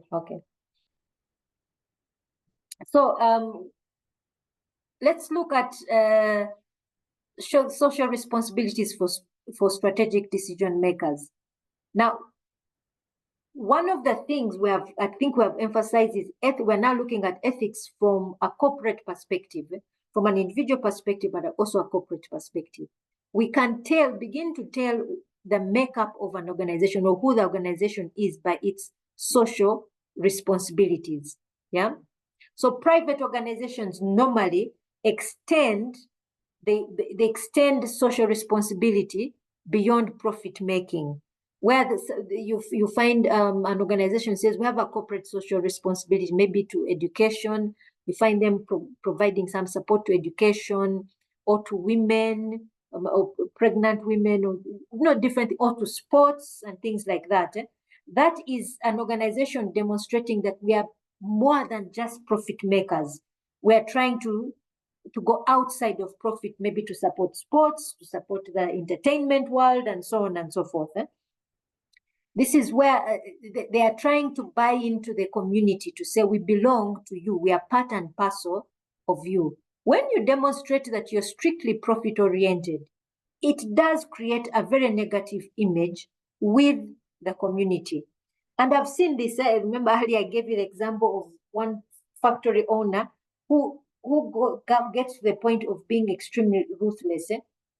So let's look at social responsibilities for strategic decision makers. Now, one of the things I think we have emphasized is we're now looking at ethics from a corporate perspective, from an individual perspective, but also a corporate perspective. We can begin to tell the makeup of an organization, or who the organization is, by its social responsibilities. Yeah. So private organizations normally extend social responsibility beyond profit making, where you find an organization says we have a corporate social responsibility, maybe to education. You find them providing some support to education, or to women, or pregnant women, or different, or to sports and things like that. That is an organization demonstrating that we are more than just profit makers. We are trying to go outside of profit, maybe to support sports, to support the entertainment world, and so on and so forth. This is where they are trying to buy into the community, to say, we belong to you, we are part and parcel of you. When you demonstrate that you're strictly profit-oriented, it does create a very negative image with the community. And I've seen this. I remember earlier I gave you the example of one factory owner who gets to the point of being extremely ruthless.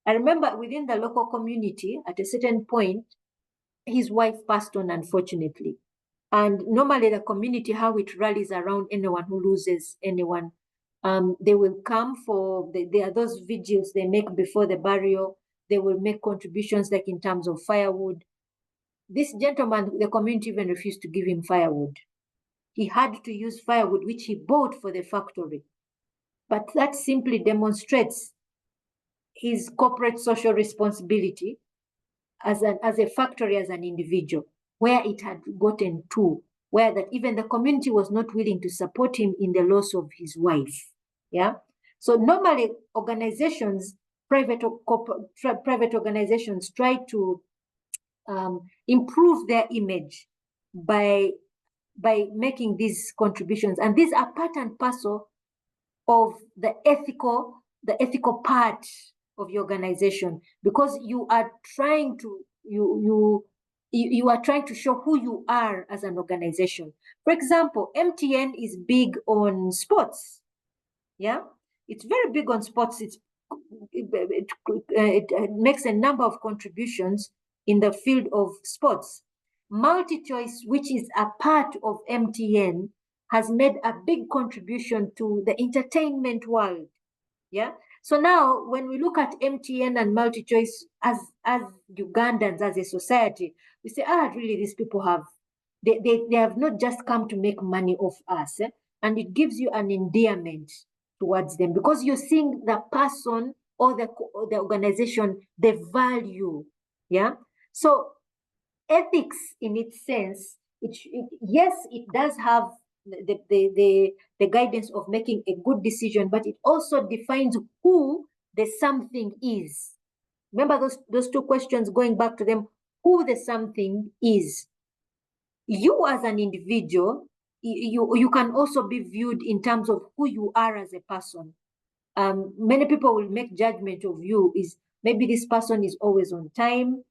I remember within the local community, at a certain point, his wife passed on, unfortunately. And normally the community, how it rallies around anyone who loses anyone. They will come for, there are those vigils they make before the burial. They will make contributions like in terms of firewood. This gentleman, the community even refused to give him firewood. He had to use firewood, which he bought for the factory. But that simply demonstrates his corporate social responsibility as a factory, as an individual, where it had gotten to, where that even the community was not willing to support him in the loss of his wife. Yeah. So normally organizations, private organizations try to improve their image by making these contributions, and these are part and parcel of the ethical part of your organization, because you are trying to you are trying to show who you are as an organization. For example, MTN is big on sports. Yeah, it's very big on sports. It makes a number of contributions in the field of sports. MultiChoice, which is a part of MTN, has made a big contribution to the entertainment world. Yeah. So now when we look at MTN and MultiChoice as Ugandans, as a society, we say, really, these people have, they have not just come to make money off us. And it gives you an endearment towards them, because you're seeing the person or the organization, the value. Yeah. So ethics in its sense, yes, it does have the guidance of making a good decision, but it also defines who the something is. Remember those two questions, going back to them, who the something is. You as an individual, you can also be viewed in terms of who you are as a person. Many people will make judgment of you is maybe this person is always on time,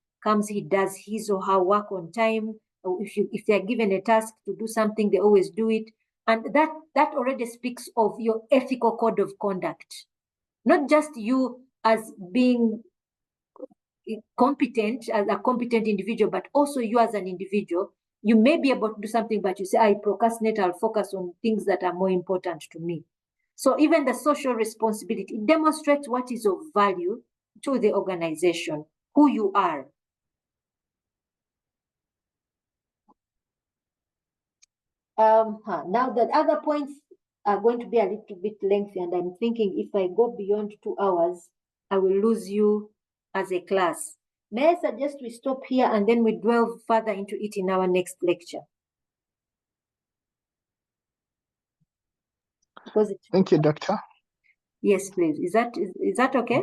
he does his or her work on time. Or if they're given a task to do something, they always do it. And that already speaks of your ethical code of conduct. Not just you as being competent, as a competent individual, but also you as an individual. You may be able to do something, but you say, I procrastinate, I'll focus on things that are more important to me. So even the social responsibility, it demonstrates what is of value to the organization, who you are. Now the other points are going to be a little bit lengthy, and I'm thinking if I go beyond 2 hours, I will lose you as a class. May I suggest we stop here and then we delve further into it in our next lecture? Thank you, Doctor. Yes, please. Is that okay?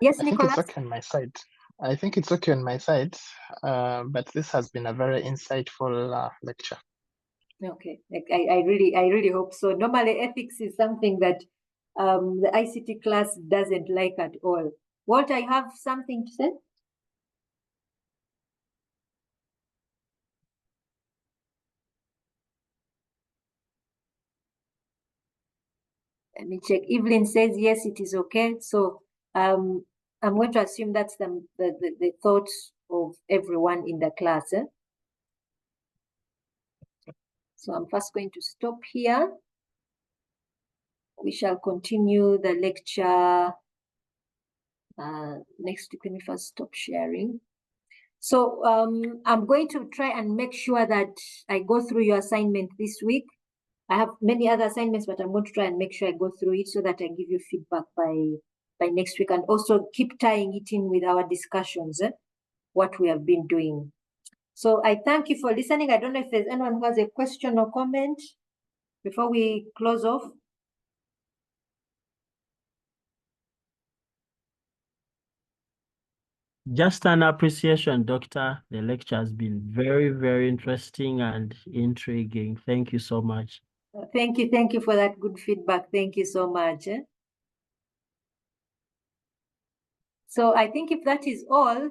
Yes, Nicholas? I think it's okay on my side. I think it's okay on my side, but this has been a very insightful lecture. Okay, I really hope so. Normally, ethics is something that the ICT class doesn't like at all. Walter, I have something to say? Let me check. Evelyn says yes, it is okay. So I'm going to assume that's the thoughts of everyone in the class. So I'm first going to stop here. We shall continue the lecture next week. Let me first stop sharing. So I'm going to try and make sure that I go through your assignment this week. I have many other assignments, but I'm going to try and make sure I go through it so that I give you feedback by next week, and also keep tying it in with our discussions, what we have been doing. So I thank you for listening. I don't know if there's anyone who has a question or comment before we close off. Just an appreciation, Doctor. The lecture has been very, very interesting and intriguing. Thank you so much. Thank you for that good feedback. Thank you so much. So I think if that is all,